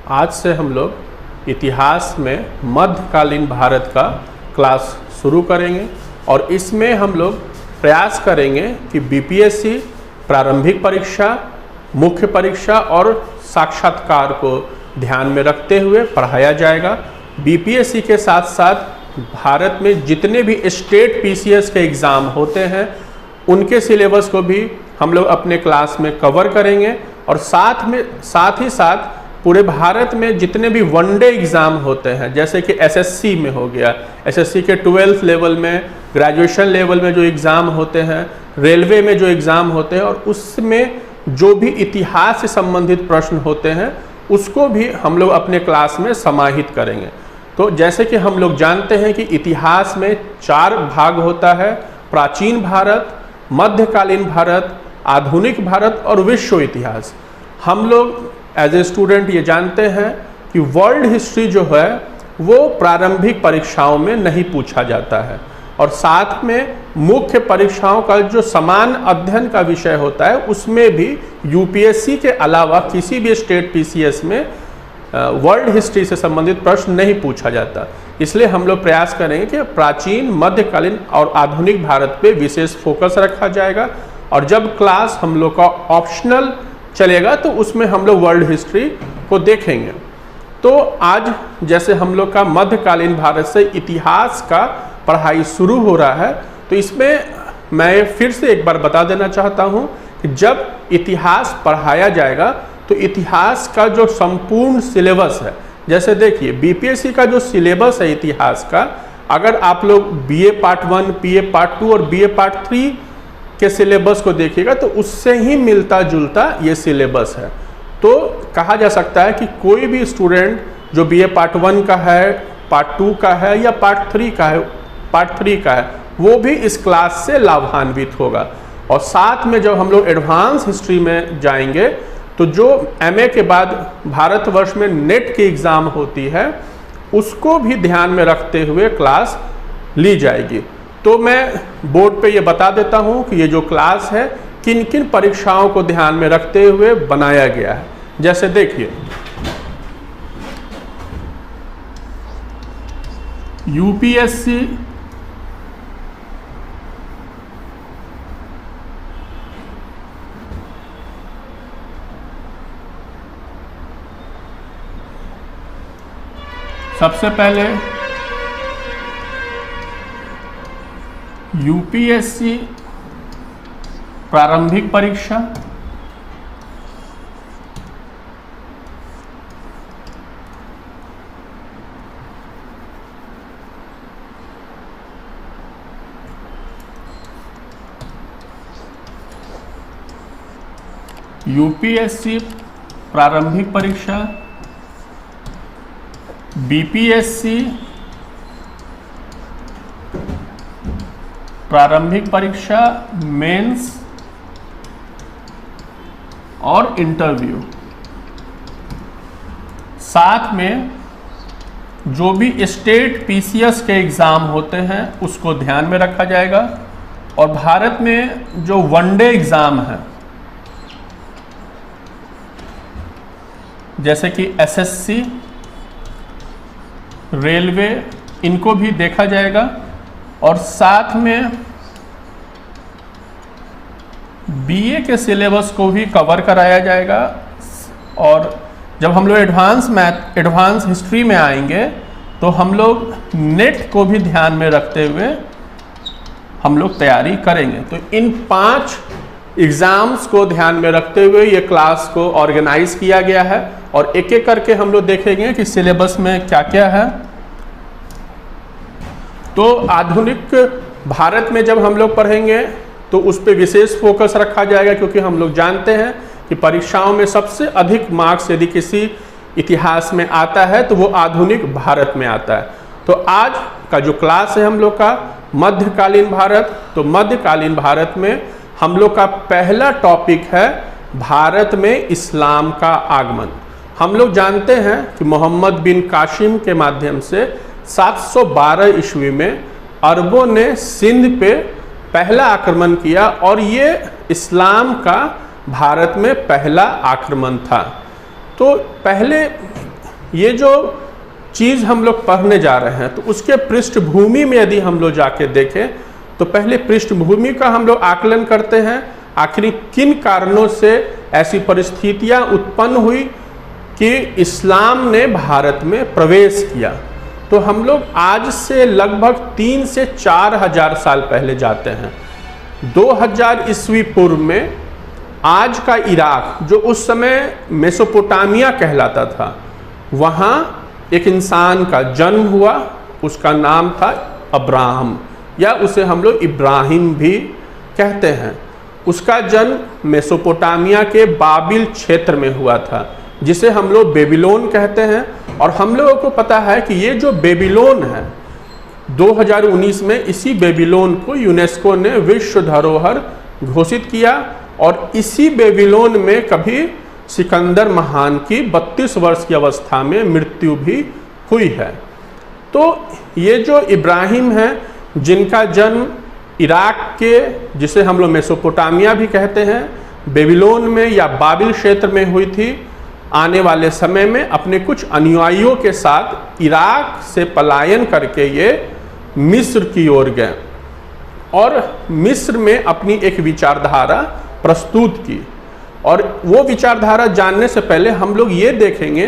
आज से हम लोग इतिहास में मध्यकालीन भारत का क्लास शुरू करेंगे और इसमें हम लोग प्रयास करेंगे कि बीपीएससी प्रारंभिक परीक्षा, मुख्य परीक्षा और साक्षात्कार को ध्यान में रखते हुए पढ़ाया जाएगा। बीपीएससी के साथ साथ भारत में जितने भी स्टेट पीसीएस के एग्ज़ाम होते हैं उनके सिलेबस को भी हम लोग अपने क्लास में कवर करेंगे और साथ ही साथ पूरे भारत में जितने भी वनडे एग्ज़ाम होते हैं, जैसे कि एसएससी में हो गया, एसएससी के 12th लेवल में, ग्रेजुएशन लेवल में जो एग्ज़ाम होते हैं, रेलवे में जो एग्ज़ाम होते हैं और उसमें जो भी इतिहास से संबंधित प्रश्न होते हैं उसको भी हम लोग अपने क्लास में समाहित करेंगे। तो जैसे कि हम लोग जानते हैं कि इतिहास में 4 भाग होता है: प्राचीन भारत, मध्यकालीन भारत, आधुनिक भारत और विश्व इतिहास। हम लोग एज ए स्टूडेंट ये जानते हैं कि वर्ल्ड हिस्ट्री जो है वो प्रारंभिक परीक्षाओं में नहीं पूछा जाता है और साथ में मुख्य परीक्षाओं का जो समान अध्ययन का विषय होता है उसमें भी यूपीएससी के अलावा किसी भी स्टेट पीसीएस में वर्ल्ड हिस्ट्री से संबंधित प्रश्न नहीं पूछा जाता। इसलिए हम लोग प्रयास करेंगे कि प्राचीन, मध्यकालीन और आधुनिक भारत पे विशेष फोकस रखा जाएगा और जब क्लास हम लोग का ऑप्शनल चलेगा तो उसमें हम लोग वर्ल्ड हिस्ट्री को देखेंगे। तो आज जैसे हम लोग का मध्यकालीन भारत से इतिहास का पढ़ाई शुरू हो रहा है, तो इसमें मैं फिर से एक बार बता देना चाहता हूँ कि जब इतिहास पढ़ाया जाएगा तो इतिहास का जो संपूर्ण सिलेबस है, जैसे देखिए बीपीएससी का जो सिलेबस है इतिहास का, अगर आप लोग बीए पार्ट 1, बीए पार्ट 2 और बीए पार्ट 3 के सिलेबस को देखिएगा तो उससे ही मिलता जुलता ये सिलेबस है। तो कहा जा सकता है कि कोई भी स्टूडेंट जो बीए पार्ट 1 का है, पार्ट 2 का है या पार्ट 3 का है वो भी इस क्लास से लाभान्वित होगा। और साथ में जब हम लोग एडवांस हिस्ट्री में जाएंगे तो जो एमए के बाद भारतवर्ष में नेट की एग्ज़ाम होती है उसको भी ध्यान में रखते हुए क्लास ली जाएगी। तो मैं बोर्ड पे ये बता देता हूँ कि ये जो क्लास है किन किन परीक्षाओं को ध्यान में रखते हुए बनाया गया है। जैसे देखिए यूपीएससी सबसे पहले यूपीएससी प्रारंभिक परीक्षा, यूपीएससी प्रारंभिक परीक्षा, बीपीएससी प्रारंभिक परीक्षा, मेंस और इंटरव्यू। साथ में जो भी स्टेट पीसीएस के एग्ज़ाम होते हैं उसको ध्यान में रखा जाएगा और भारत में जो वनडे एग्ज़ाम है जैसे कि एसएससी, रेलवे, इनको भी देखा जाएगा और साथ में बीए के सिलेबस को भी कवर कराया जाएगा। और जब हम लोग एडवांस हिस्ट्री में आएंगे तो हम लोग नेट को भी ध्यान में रखते हुए हम लोग तैयारी करेंगे। तो इन 5 एग्ज़ाम्स को ध्यान में रखते हुए ये क्लास को ऑर्गेनाइज किया गया है और एक एक करके हम लोग देखेंगे कि सिलेबस में क्या क्या है। तो आधुनिक भारत में जब हम लोग पढ़ेंगे तो उस पर विशेष फोकस रखा जाएगा क्योंकि हम लोग जानते हैं कि परीक्षाओं में सबसे अधिक मार्क्स यदि किसी इतिहास में आता है तो वो आधुनिक भारत में आता है। तो आज का जो क्लास है हम लोग का मध्यकालीन भारत, तो मध्यकालीन भारत में हम लोग का पहला टॉपिक है भारत में इस्लाम का आगमन। हम लोग जानते हैं कि मोहम्मद बिन कासिम के माध्यम से 712 ईस्वी में अरबों ने सिंध पे पहला आक्रमण किया और ये इस्लाम का भारत में पहला आक्रमण था। तो पहले ये जो चीज़ हम लोग पढ़ने जा रहे हैं तो उसके पृष्ठभूमि में यदि हम लोग जाके देखें तो पहले पृष्ठभूमि का हम लोग आकलन करते हैं, आखिर किन कारणों से ऐसी परिस्थितियां उत्पन्न हुई कि इस्लाम ने भारत में प्रवेश किया। तो हम लोग आज से लगभग 3 से 4 हजार साल पहले जाते हैं। 2000 ईस्वी पूर्व में आज का इराक, जो उस समय मेसोपोटामिया कहलाता था, वहाँ एक इंसान का जन्म हुआ। उसका नाम था अब्राहम, या उसे हम लोग इब्राहिम भी कहते हैं। उसका जन्म मेसोपोटामिया के बाबिल क्षेत्र में हुआ था, जिसे हम लोग बेबीलोन कहते हैं। और हम लोगों को पता है कि ये जो बेबीलोन है, 2019 में इसी बेबीलोन को यूनेस्को ने विश्व धरोहर घोषित किया। और इसी बेबीलोन में कभी सिकंदर महान की 32 वर्ष की अवस्था में मृत्यु भी हुई है। तो ये जो इब्राहिम हैं, जिनका जन्म इराक के, जिसे हम लोग मेसोपोटामिया भी कहते हैं, बेबीलोन में या बाबिल क्षेत्र में हुई थी, आने वाले समय में अपने कुछ अनुयायियों के साथ इराक से पलायन करके ये मिस्र की ओर गए और मिस्र में अपनी एक विचारधारा प्रस्तुत की। और वो विचारधारा जानने से पहले हम लोग ये देखेंगे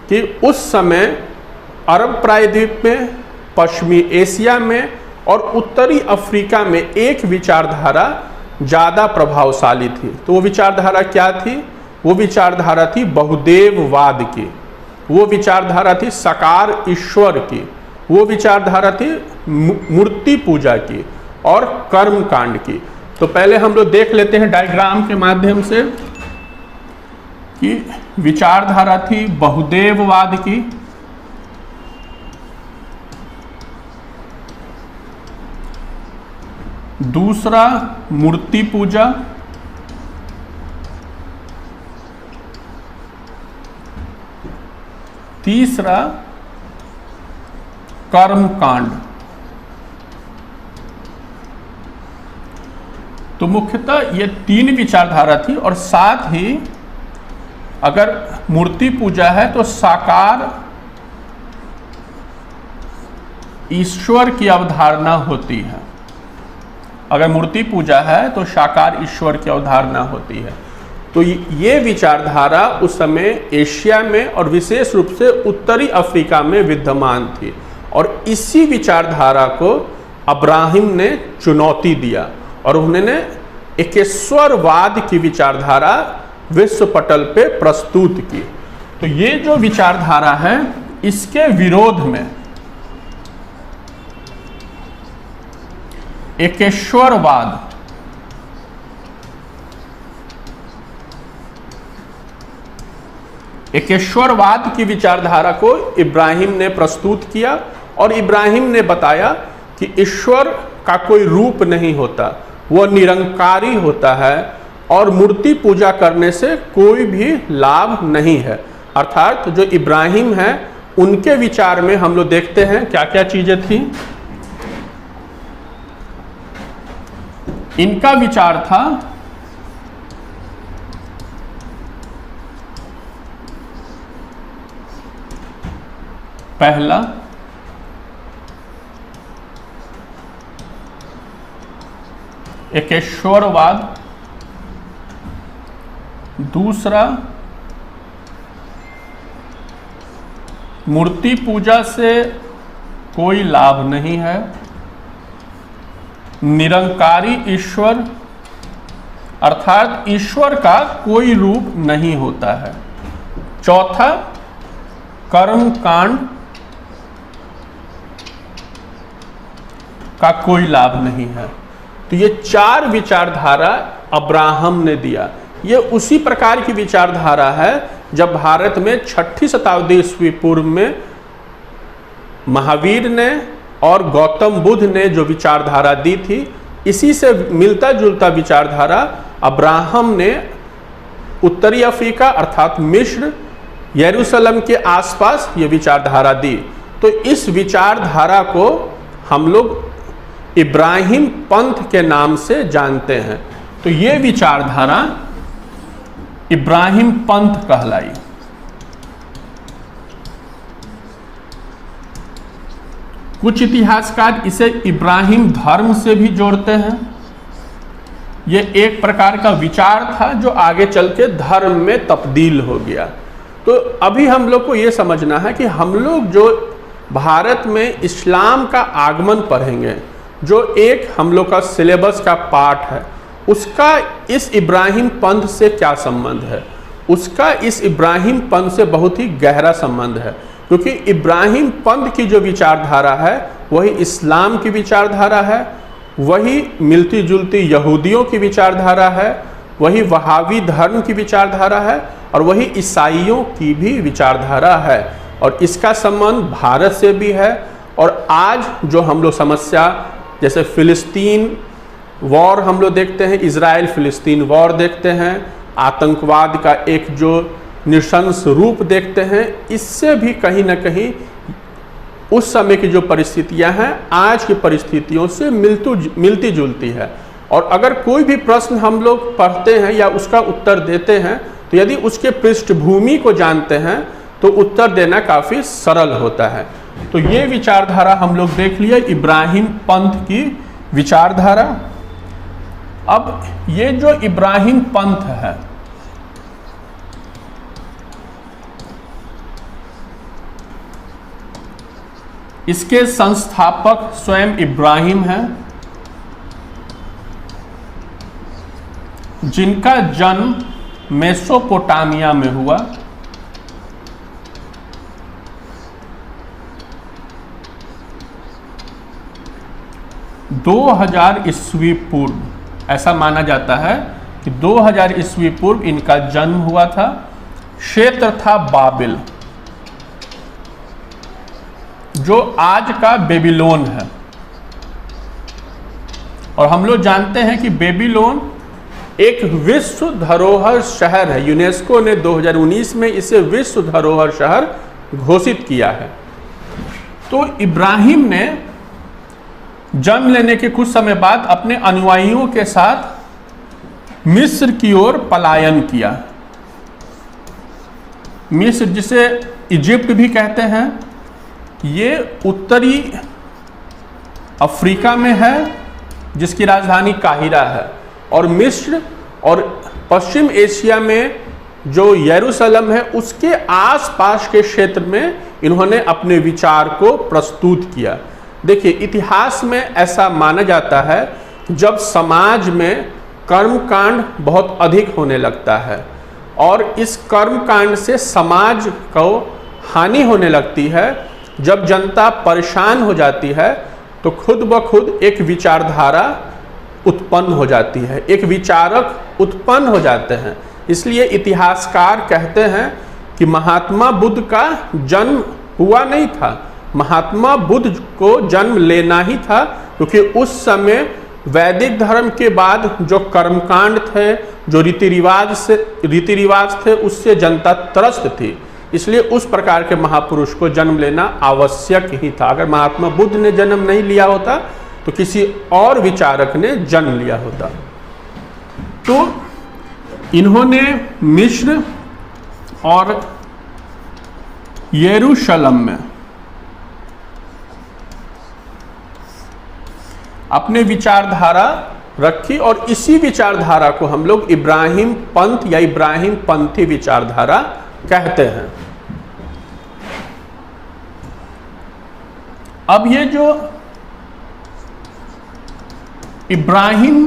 कि उस समय अरब प्रायद्वीप में, पश्चिमी एशिया में और उत्तरी अफ्रीका में एक विचारधारा ज़्यादा प्रभावशाली थी। तो वो विचारधारा क्या थी? वो विचारधारा थी बहुदेववाद की, वो विचारधारा थी साकार ईश्वर की, वो विचारधारा थी मूर्ति पूजा की और कर्मकांड की। तो पहले हम लोग देख लेते हैं डायग्राम के माध्यम से कि विचारधारा थी बहुदेववाद की, दूसरा मूर्ति पूजा, तीसरा कर्मकांड। तो मुख्यतः ये 3 विचारधारा थी। और साथ ही अगर मूर्ति पूजा है तो साकार ईश्वर की अवधारणा होती है। अगर मूर्ति पूजा है तो साकार ईश्वर की अवधारणा होती है। तो ये विचारधारा उस समय एशिया में और विशेष रूप से उत्तरी अफ्रीका में विद्यमान थी। और इसी विचारधारा को अब्राहिम ने चुनौती दिया और उन्होंने एकेश्वरवाद की विचारधारा विश्व पटल पे प्रस्तुत की। तो ये जो विचारधारा है, इसके विरोध में एकेश्वरवाद, एकेश्वरवाद की विचारधारा को इब्राहिम ने प्रस्तुत किया। और इब्राहिम ने बताया कि ईश्वर का कोई रूप नहीं होता, वो निरंकारी होता है और मूर्ति पूजा करने से कोई भी लाभ नहीं है। अर्थात जो इब्राहिम हैं, उनके विचार में हम लोग देखते हैं क्या क्या चीजें थी। इनका विचार था पहला, एकेश्वरवाद, दूसरा मूर्ति पूजा से कोई लाभ नहीं है, निरंकारी ईश्वर अर्थात ईश्वर का कोई रूप नहीं होता है, चौथा कर्मकांड का कोई लाभ नहीं है। तो ये 4 विचारधारा अब्राहम ने दिया। ये उसी प्रकार की विचारधारा है जब भारत में 6ठी शताब्दी ईस्वी पूर्व में महावीर ने और गौतम बुद्ध ने जो विचारधारा दी थी, इसी से मिलता जुलता विचारधारा अब्राहम ने उत्तरी अफ्रीका अर्थात मिस्र, यरूशलेम के आसपास ये विचारधारा दी। तो इस विचारधारा को हम लोग इब्राहिम पंथ के नाम से जानते हैं। तो ये विचारधारा इब्राहिम पंथ कहलाई। कुछ इतिहासकार इसे इब्राहिम धर्म से भी जोड़ते हैं। ये एक प्रकार का विचार था जो आगे चल के धर्म में तब्दील हो गया। तो अभी हम लोग को ये समझना है कि हम लोग जो भारत में इस्लाम का आगमन पढ़ेंगे, जो एक हम लोग का सिलेबस का पार्ट है, उसका इस इब्राहिम पंथ से क्या संबंध है? उसका इस इब्राहिम पंथ से बहुत ही गहरा संबंध है, क्योंकि इब्राहिम पंथ की जो विचारधारा है वही इस्लाम की विचारधारा है, वही मिलती जुलती यहूदियों की विचारधारा है, वही वहावी धर्म की विचारधारा है और वही ईसाइयों की भी विचारधारा है। और इसका संबंध भारत से भी है। और आज जो हम लोग समस्या जैसे फिलिस्तीन वॉर हम लोग देखते हैं, इजराइल फिलिस्तीन वॉर देखते हैं, आतंकवाद का एक जो नृशंस रूप देखते हैं, इससे भी कहीं ना कहीं उस समय की जो परिस्थितियां हैं आज की परिस्थितियों से मिलती जुलती है। और अगर कोई भी प्रश्न हम लोग पढ़ते हैं या उसका उत्तर देते हैं तो यदि उसके पृष्ठभूमि को जानते हैं तो उत्तर देना काफ़ी सरल होता है। तो ये विचारधारा हम लोग देख लिए, इब्राहिम पंथ की विचारधारा। अब ये जो इब्राहिम पंथ है, इसके संस्थापक स्वयं इब्राहिम हैं, जिनका जन्म मेसोपोटामिया में हुआ। दो 2000 ईस्वी पूर्व ऐसा माना जाता है कि 2000 ईस्वी पूर्व इनका जन्म हुआ था। क्षेत्र था बाबिल, जो आज का बेबीलोन है। और हम लोग जानते हैं कि बेबीलोन एक विश्व धरोहर शहर है। यूनेस्को ने 2019 में इसे विश्व धरोहर शहर घोषित किया है। तो इब्राहिम ने जन्म लेने के कुछ समय बाद अपने अनुयायियों के साथ मिस्र की ओर पलायन किया। मिस्र, जिसे इजिप्ट भी कहते हैं, ये उत्तरी अफ्रीका में है, जिसकी राजधानी काहिरा है। और मिस्र और पश्चिम एशिया में जो यरूशलेम है उसके आसपास के क्षेत्र में इन्होंने अपने विचार को प्रस्तुत किया। देखिए, इतिहास में ऐसा माना जाता है जब समाज में कर्मकांड बहुत अधिक होने लगता है और इस कर्मकांड से समाज को हानि होने लगती है, जब जनता परेशान हो जाती है तो खुद ब खुद एक विचारधारा उत्पन्न हो जाती है, एक विचारक उत्पन्न हो जाते हैं। इसलिए इतिहासकार कहते हैं कि महात्मा बुद्ध का जन्म हुआ नहीं था, महात्मा बुद्ध को जन्म लेना ही था, क्योंकि उस समय वैदिक धर्म के बाद जो कर्मकांड थे, जो रीति रिवाज थे, उससे जनता त्रस्त थी। इसलिए उस प्रकार के महापुरुष को जन्म लेना आवश्यक ही था। अगर महात्मा बुद्ध ने जन्म नहीं लिया होता तो किसी और विचारक ने जन्म लिया होता। तो इन्होंने मिस्र और यरूशलेम में अपने विचारधारा रखी और इसी विचारधारा को हम लोग इब्राहिम पंथ या इब्राहिम पंथी विचारधारा कहते हैं। अब ये जो इब्राहिम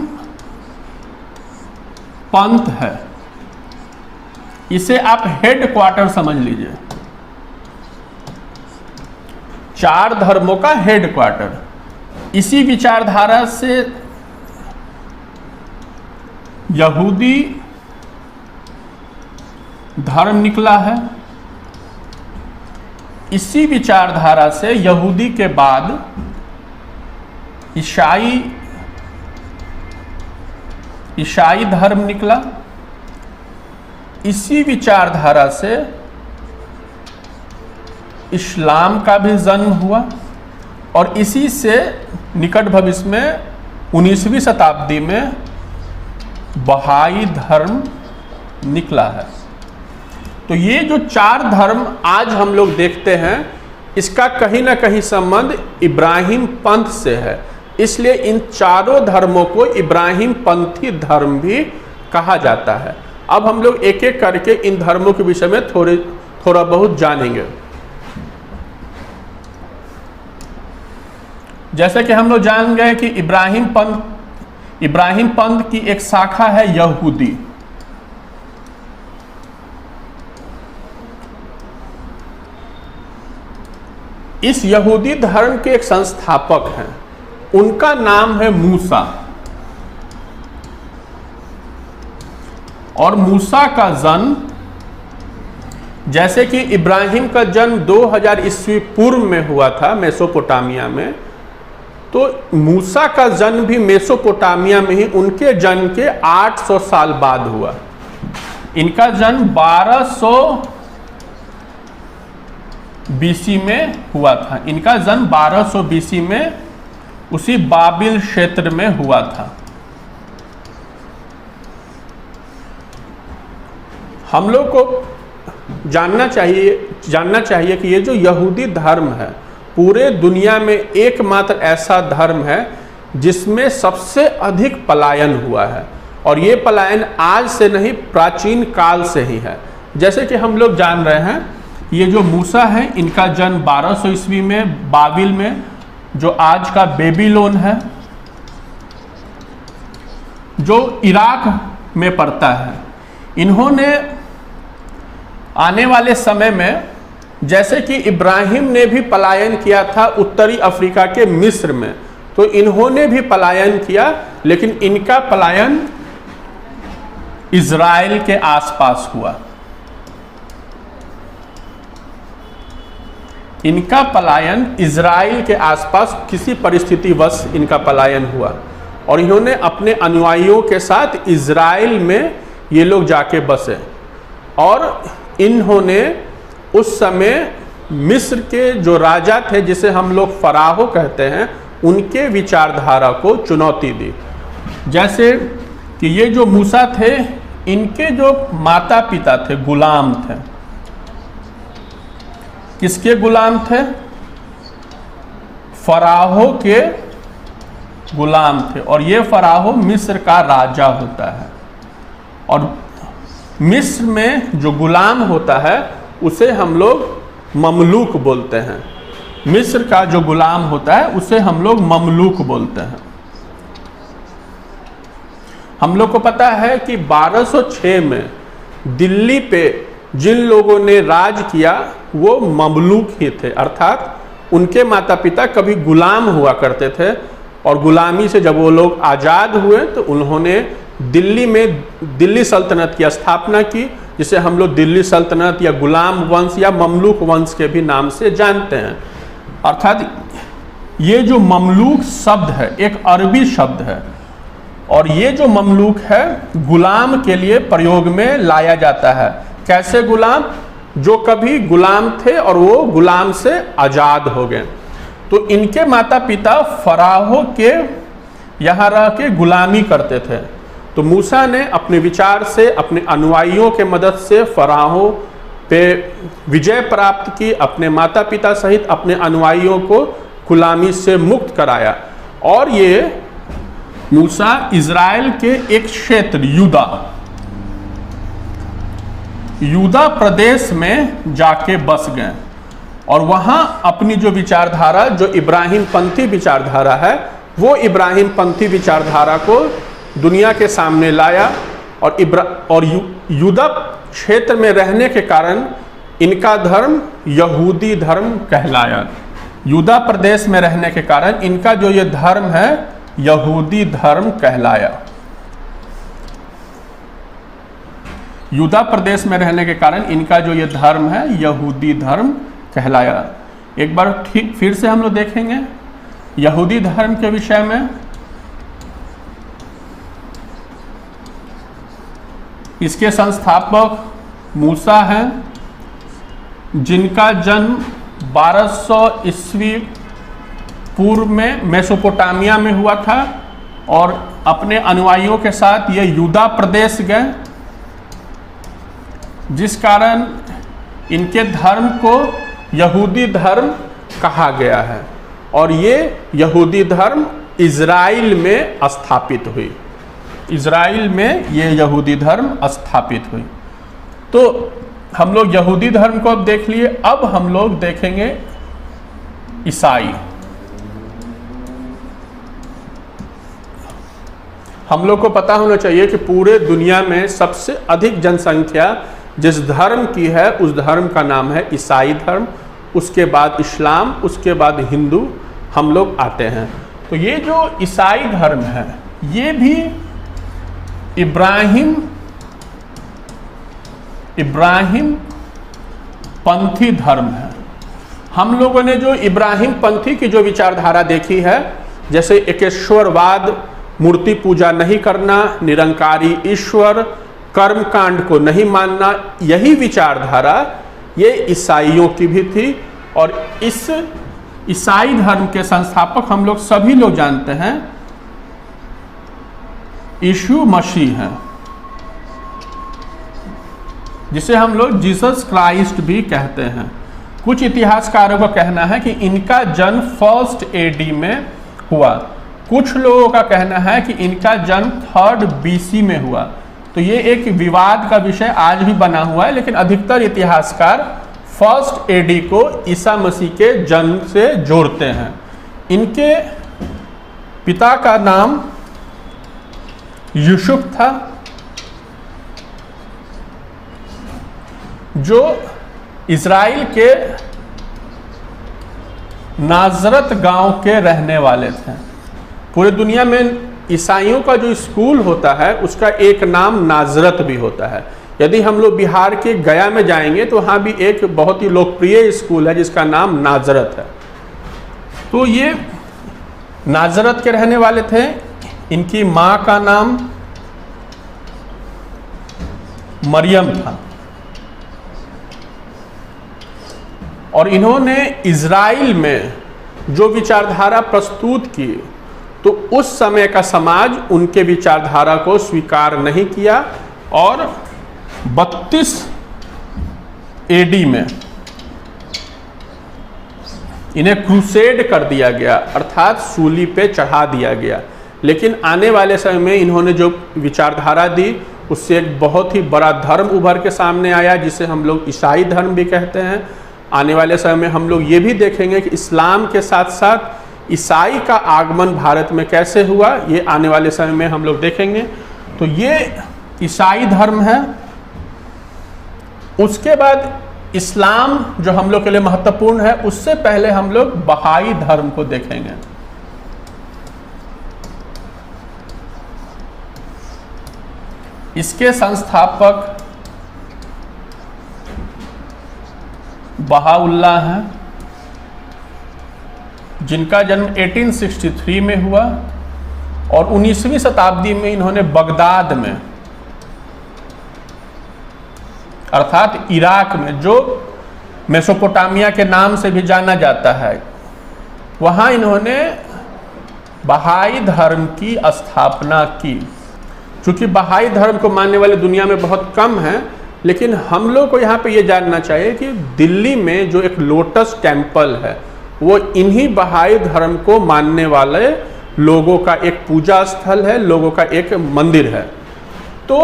पंथ है, इसे आप हेड क्वार्टर समझ लीजिए, 4 धर्मों का हेड क्वार्टर। इसी विचारधारा से यहूदी धर्म निकला है। इसी विचारधारा से यहूदी के बाद ईसाई धर्म निकला। इसी विचारधारा से इस्लाम का भी जन्म हुआ और इसी से निकट भविष्य में 19वीं शताब्दी में बहाई धर्म निकला है। तो ये जो 4 धर्म आज हम लोग देखते हैं, इसका कहीं ना कहीं संबंध इब्राहिम पंथ से है, इसलिए इन चारों धर्मों को इब्राहिम पंथी धर्म भी कहा जाता है। अब हम लोग एक एक करके इन धर्मों के विषय में थोड़ा बहुत जानेंगे। जैसे कि हम लोग जान गए कि इब्राहिम पंथ की एक शाखा है यहूदी। इस यहूदी धर्म के एक संस्थापक हैं, उनका नाम है मूसा। और मूसा का जन्म, जैसे कि इब्राहिम का जन्म 2000 ईस्वी पूर्व में हुआ था मेसोपोटामिया में, तो मूसा का जन्म भी मेसोपोटामिया में ही उनके जन्म के 800 साल बाद हुआ। इनका जन्म 1200 बीसी में हुआ था। इनका जन्म 1200 बीसी में उसी बाबिल क्षेत्र में हुआ था। हम लोग को जानना चाहिए कि ये जो यहूदी धर्म है, पूरे दुनिया में एकमात्र ऐसा धर्म है जिसमें सबसे अधिक पलायन हुआ है। और ये पलायन आज से नहीं, प्राचीन काल से ही है। जैसे कि हम लोग जान रहे हैं, ये जो मूसा है, इनका जन्म 1200 ईस्वी में बाबिल में, जो आज का बेबीलोन है, जो इराक में पड़ता है। इन्होंने आने वाले समय में, जैसे कि इब्राहिम ने भी पलायन किया था उत्तरी अफ्रीका के मिस्र में, तो इन्होंने भी पलायन किया, लेकिन इनका पलायन इज़राइल के आसपास हुआ। इनका पलायन इज़राइल के आसपास किसी परिस्थितिवश इनका पलायन हुआ, और इन्होंने अपने अनुयायियों के साथ इज़राइल में ये लोग जाके बसे। और इन्होंने उस समय मिस्र के जो राजा थे, जिसे हम लोग फराहो कहते हैं, उनके विचारधारा को चुनौती दी। जैसे कि ये जो मूसा थे, इनके जो माता पिता थे गुलाम थे। किसके गुलाम थे? फराहो के गुलाम थे। और ये फराहो मिस्र का राजा होता है। और मिस्र में जो गुलाम होता है उसे हम लोग ममलूक बोलते हैं। मिस्र का जो गुलाम होता है उसे हम लोग ममलूक बोलते हैं। हम लोग को पता है कि 1206 में दिल्ली पे जिन लोगों ने राज किया वो ममलूक ही थे, अर्थात उनके माता पिता कभी गुलाम हुआ करते थे। और गुलामी से जब वो लोग आज़ाद हुए तो उन्होंने दिल्ली में दिल्ली सल्तनत की स्थापना की, जिसे हम लोग दिल्ली सल्तनत या गुलाम वंश या ममलूक वंश के भी नाम से जानते हैं। अर्थात ये जो ममलूक शब्द है एक अरबी शब्द है, और ये जो ममलूक है गुलाम के लिए प्रयोग में लाया जाता है। कैसे गुलाम? जो कभी गुलाम थे और वो गुलाम से आज़ाद हो गए। तो इनके माता पिता फराहो के यहाँ रह के गुलामी करते थे। तो मूसा ने अपने विचार से, अपने अनुयायियों के मदद से फराहो पे विजय प्राप्त की, अपने माता पिता सहित अपने अनुयायियों को गुलामी से मुक्त कराया। और ये मूसा इज़राइल के एक क्षेत्र यूदा प्रदेश में जाके बस गए, और वहाँ अपनी जो विचारधारा, जो इब्राहिम पंथी विचारधारा है, वो इब्राहिम पंथी विचारधारा को दुनिया के सामने लाया। और यूदा क्षेत्र में रहने के कारण इनका धर्म यहूदी धर्म कहलाया। यूदा प्रदेश में रहने के कारण इनका जो ये धर्म है यहूदी धर्म कहलाया। यूदा प्रदेश में रहने के कारण इनका जो ये धर्म है यहूदी धर्म कहलाया। एक बार ठीक फिर से हम लोग देखेंगे यहूदी धर्म के विषय में। इसके संस्थापक मूसा हैं, जिनका जन्म 1200 ईस्वी पूर्व में मेसोपोटामिया में हुआ था, और अपने अनुयायियों के साथ ये यूदा प्रदेश गए, जिस कारण इनके धर्म को यहूदी धर्म कहा गया है। और ये यहूदी धर्म इज़राइल में स्थापित हुई, इज़राइल में ये यहूदी धर्म स्थापित हुई। तो हम लोग यहूदी धर्म को अब देख लिए, अब हम लोग देखेंगे ईसाई। हम लोग को पता होना चाहिए कि पूरे दुनिया में सबसे अधिक जनसंख्या जिस धर्म की है उस धर्म का नाम है ईसाई धर्म, उसके बाद इस्लाम, उसके बाद हिंदू हम लोग आते हैं। तो ये जो ईसाई धर्म है ये भी इब्राहिम पंथी धर्म है। हम लोगों ने जो इब्राहिम पंथी की जो विचारधारा देखी है, जैसे एकेश्वरवाद, मूर्ति पूजा नहीं करना, निरंकारी ईश्वर, कर्मकांड को नहीं मानना, यही विचारधारा ये ईसाइयों की भी थी। और इस ईसाई धर्म के संस्थापक हम लोग सभी लोग जानते हैं यीशु मसीह हैं, जिसे हम लोग जीसस क्राइस्ट भी कहते हैं। कुछ इतिहासकारों का कहना है कि इनका जन्म 1 AD में हुआ, कुछ लोगों का कहना है कि इनका जन्म 3 BC में हुआ। तो ये एक विवाद का विषय आज भी बना हुआ है, लेकिन अधिकतर इतिहासकार 1 AD को ईसा मसीह के जन्म से जोड़ते हैं। इनके पिता का नाम यूसुफ था, जो इज़राइल के नाजरत गांव के रहने वाले थे। पूरे दुनिया में ईसाइयों का जो स्कूल होता है उसका एक नाम नाजरत भी होता है। यदि हम लोग बिहार के गया में जाएंगे तो वहाँ भी एक बहुत ही लोकप्रिय स्कूल है जिसका नाम नाजरत है। तो ये नाजरत के रहने वाले थे। इनकी माँ का नाम मरियम था और इन्होंने इज़राइल में जो विचारधारा प्रस्तुत की तो उस समय का समाज उनके विचारधारा को स्वीकार नहीं किया और 32 AD में इन्हें क्रूसेड कर दिया गया, अर्थात सूली पे चढ़ा दिया गया। लेकिन आने वाले समय में इन्होंने जो विचारधारा दी उससे एक बहुत ही बड़ा धर्म उभर के सामने आया, जिसे हम लोग ईसाई धर्म भी कहते हैं। आने वाले समय में हम लोग ये भी देखेंगे कि इस्लाम के साथ साथ ईसाई का आगमन भारत में कैसे हुआ, ये आने वाले समय में हम लोग देखेंगे। तो ये ईसाई धर्म है। उसके बाद इस्लाम जो हम लोग के लिए महत्वपूर्ण है, उससे पहले हम लोग बहाई धर्म को देखेंगे। इसके संस्थापक बहाउल्लाह हैं, जिनका जन्म 1863 में हुआ और 19वीं शताब्दी में इन्होंने बगदाद में, अर्थात इराक में, जो मेसोपोटामिया के नाम से भी जाना जाता है, वहाँ इन्होंने बहाई धर्म की स्थापना की। चूँकि बहाई धर्म को मानने वाले दुनिया में बहुत कम हैं, लेकिन हम लोग को यहाँ पे ये जानना चाहिए कि दिल्ली में जो एक लोटस टेम्पल है वो इन्हीं बहाई धर्म को मानने वाले लोगों का एक पूजा स्थल है, लोगों का एक मंदिर है। तो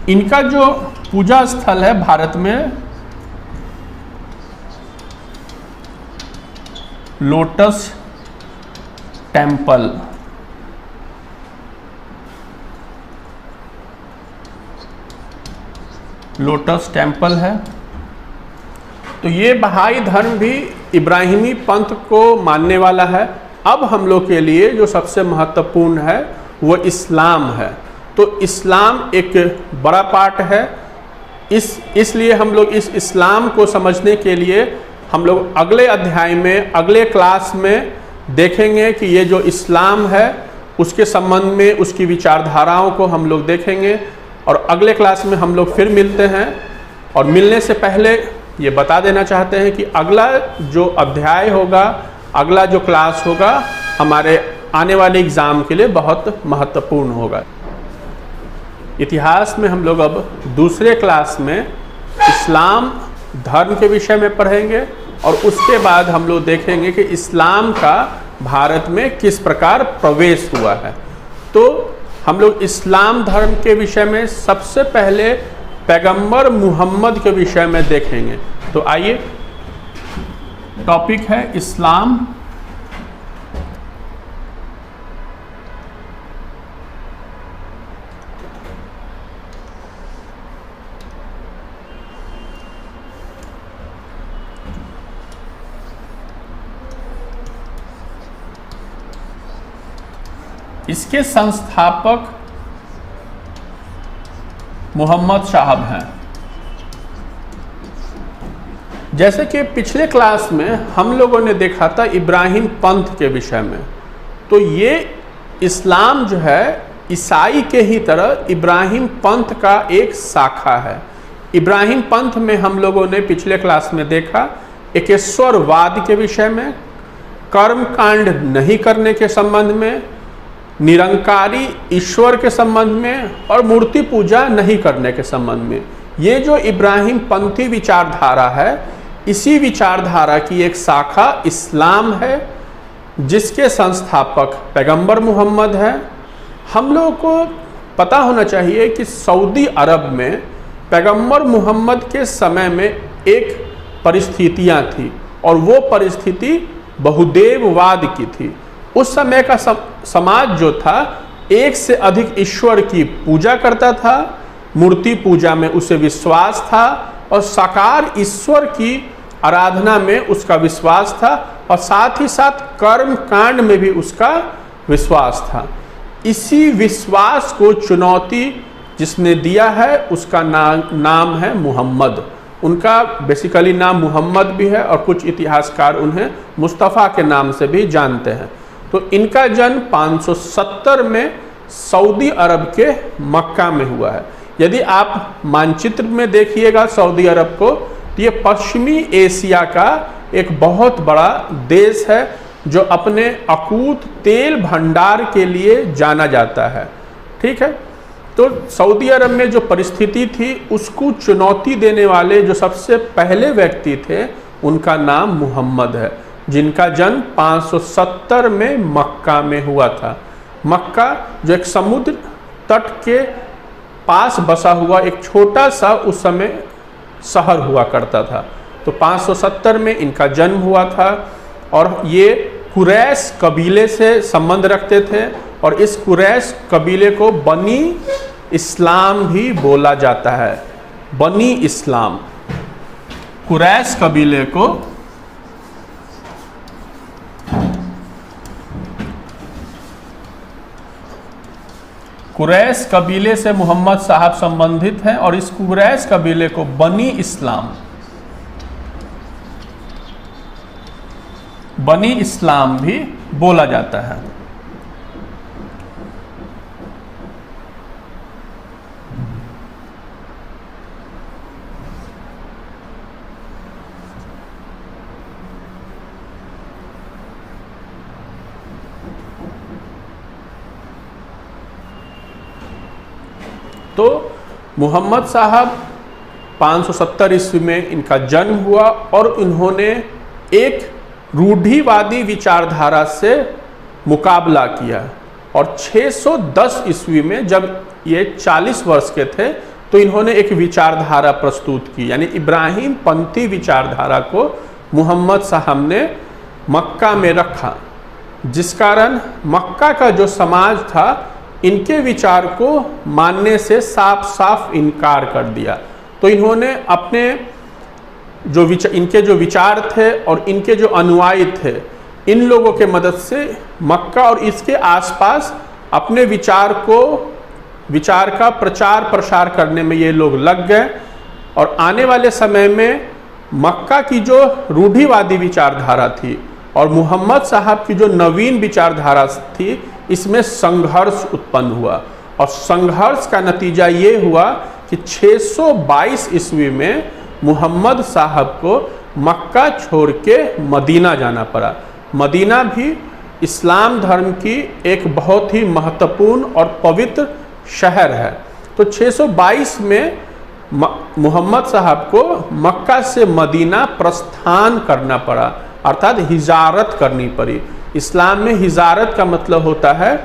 इनका जो पूजा स्थल है भारत में लोटस टेम्पल, लोटस टेम्पल है। तो ये बहाई धर्म भी इब्राहिमी पंथ को मानने वाला है। अब हम लोग के लिए जो सबसे महत्वपूर्ण है वो इस्लाम है। तो इस्लाम एक बड़ा पार्ट है। इसलिए हम लोग इस इस्लाम को समझने के लिए हम लोग अगले अध्याय में, अगले क्लास में देखेंगे कि ये जो इस्लाम है उसके संबंध में उसकी विचारधाराओं को हम लोग देखेंगे। और अगले क्लास में हम लोग फिर मिलते हैं। और मिलने से पहले ये बता देना चाहते हैं कि अगला जो अध्याय होगा, अगला जो क्लास होगा, हमारे आने वाले एग्ज़ाम के लिए बहुत महत्वपूर्ण होगा। इतिहास में हम लोग अब दूसरे क्लास में इस्लाम धर्म के विषय में पढ़ेंगे और उसके बाद हम लोग देखेंगे कि इस्लाम का भारत में किस प्रकार प्रवेश हुआ है। तो हम लोग इस्लाम धर्म के विषय में सबसे पहले पैगंबर मुहम्मद के विषय में देखेंगे। तो आइए, टॉपिक है इस्लाम। इसके संस्थापक मोहम्मद साहब हैं। जैसे कि पिछले क्लास में हम लोगों ने देखा था इब्राहिम पंथ के विषय में, तो ये इस्लाम जो है ईसाई के ही तरह इब्राहिम पंथ का एक शाखा है। इब्राहिम पंथ में हम लोगों ने पिछले क्लास में देखा एकेश्वरवाद के विषय में, कर्म कांड नहीं करने के संबंध में, निरंकारी ईश्वर के संबंध में और मूर्ति पूजा नहीं करने के संबंध में। ये जो इब्राहिम पंथी विचारधारा है, इसी विचारधारा की एक शाखा इस्लाम है, जिसके संस्थापक पैगंबर मुहम्मद है। हम लोगों को पता होना चाहिए कि सऊदी अरब में पैगंबर मुहम्मद के समय में एक परिस्थितियां थी, और वो परिस्थिति बहुदेववाद की थी। उस समय का समाज जो था एक से अधिक ईश्वर की पूजा करता था, मूर्ति पूजा में उसे विश्वास था, और साकार ईश्वर की आराधना में उसका विश्वास था, और साथ ही साथ कर्म कांड में भी उसका विश्वास था। इसी विश्वास को चुनौती जिसने दिया है उसका नाम है मुहम्मद। उनका बेसिकली नाम मुहम्मद भी है, और कुछ इतिहासकार उन्हें मुस्तफ़ा के नाम से भी जानते हैं। तो इनका जन्म 570 में सऊदी अरब के मक्का में हुआ है। यदि आप मानचित्र में देखिएगा सऊदी अरब को, तो ये पश्चिमी एशिया का एक बहुत बड़ा देश है, जो अपने अकूत तेल भंडार के लिए जाना जाता है। ठीक है, तो सऊदी अरब में जो परिस्थिति थी उसको चुनौती देने वाले जो सबसे पहले व्यक्ति थे, उनका नाम मुहम्मद है, जिनका जन्म 570 में मक्का में हुआ था। मक्का जो एक समुद्र तट के पास बसा हुआ एक छोटा सा उस समय शहर हुआ करता था। तो 570 में इनका जन्म हुआ था, और ये कुरैश कबीले से संबंध रखते थे, और इस कुरैश कबीले को बनी इस्लाम भी बोला जाता है। बनी इस्लाम, कुरैश कबीले को कुरैश कबीले से मोहम्मद साहब संबंधित हैं, और इस कुरैश कबीले को बनी इस्लाम भी बोला जाता है। तो मोहम्मद साहब 570 ईस्वी में इनका जन्म हुआ, और इन्होंने एक रूढ़िवादी विचारधारा से मुकाबला किया, और 610 ईस्वी में जब ये 40 वर्ष के थे तो इन्होंने एक विचारधारा प्रस्तुत की, यानी इब्राहिम पंथी विचारधारा को मोहम्मद साहब ने मक्का में रखा, जिस कारण मक्का का जो समाज था इनके विचार को मानने से साफ साफ इनकार कर दिया। तो इन्होंने अपने इनके जो विचार थे और इनके जो अनुयायी थे, इन लोगों के मदद से मक्का और इसके आसपास अपने विचार का प्रचार प्रसार करने में ये लोग लग गए, और आने वाले समय में मक्का की जो रूढ़िवादी विचारधारा थी और मोहम्मद साहब की जो नवीन विचारधारा थी, इसमें संघर्ष उत्पन्न हुआ, और संघर्ष का नतीजा ये हुआ कि 622 ईस्वी में मोहम्मद साहब को मक्का छोड़ के मदीना जाना पड़ा। मदीना भी इस्लाम धर्म की एक बहुत ही महत्वपूर्ण और पवित्र शहर है। तो 622 में मोहम्मद साहब को मक्का से मदीना प्रस्थान करना पड़ा, अर्थात हिजारत करनी पड़ी। इस्लाम में हिजारत का मतलब होता है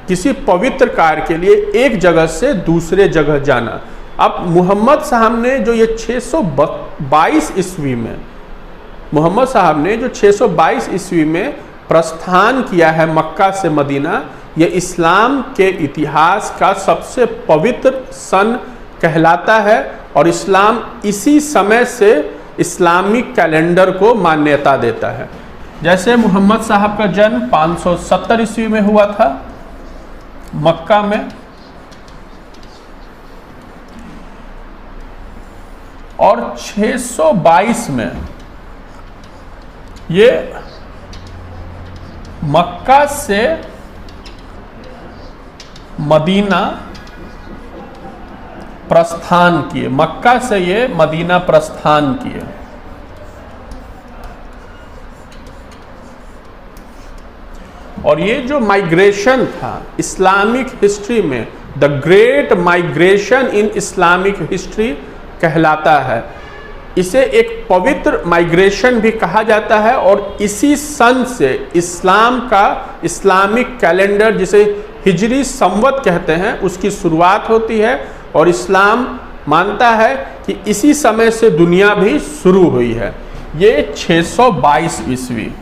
किसी पवित्र कार्य के लिए एक जगह से दूसरे जगह जाना। अब मोहम्मद साहब ने जो ये 622 ईस्वी में मोहम्मद साहब ने जो 622 ईस्वी में प्रस्थान किया है मक्का से मदीना, ये इस्लाम के इतिहास का सबसे पवित्र सन कहलाता है और इस्लाम इसी समय से इस्लामिक कैलेंडर को मान्यता देता है। जैसे मोहम्मद साहब का जन्म 570 ईस्वी में हुआ था मक्का में, और 622 में ये मक्का से मदीना प्रस्थान किए, मक्का से ये मदीना प्रस्थान किए। और ये जो माइग्रेशन था इस्लामिक हिस्ट्री में, the great migration in Islamic history कहलाता है। इसे एक पवित्र माइग्रेशन भी कहा जाता है और इसी सन से इस्लाम का इस्लामिक कैलेंडर, जिसे हिजरी संवत कहते हैं, उसकी शुरुआत होती है। और इस्लाम मानता है कि इसी समय से दुनिया भी शुरू हुई है। ये 622 ईस्वी।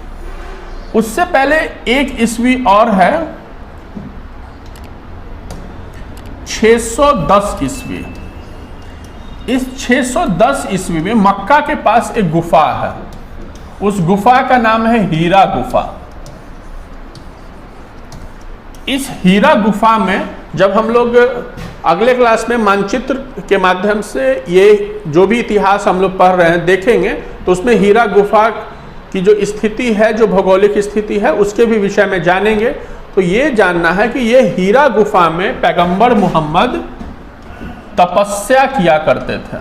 उससे पहले एक ईस्वी और है 610 ईस्वी। इस 610 ईस्वी में मक्का के पास एक गुफा है, उस गुफा का नाम है हीरा गुफा। इस हीरा गुफा में जब हम लोग अगले क्लास में मानचित्र के माध्यम से ये जो भी इतिहास हम लोग पढ़ रहे हैं देखेंगे, तो उसमें हीरा गुफा की जो स्थिति है, जो भौगोलिक स्थिति है, उसके भी विषय में जानेंगे। तो ये जानना है कि ये हीरा गुफा में पैगंबर मोहम्मद तपस्या किया करते थे।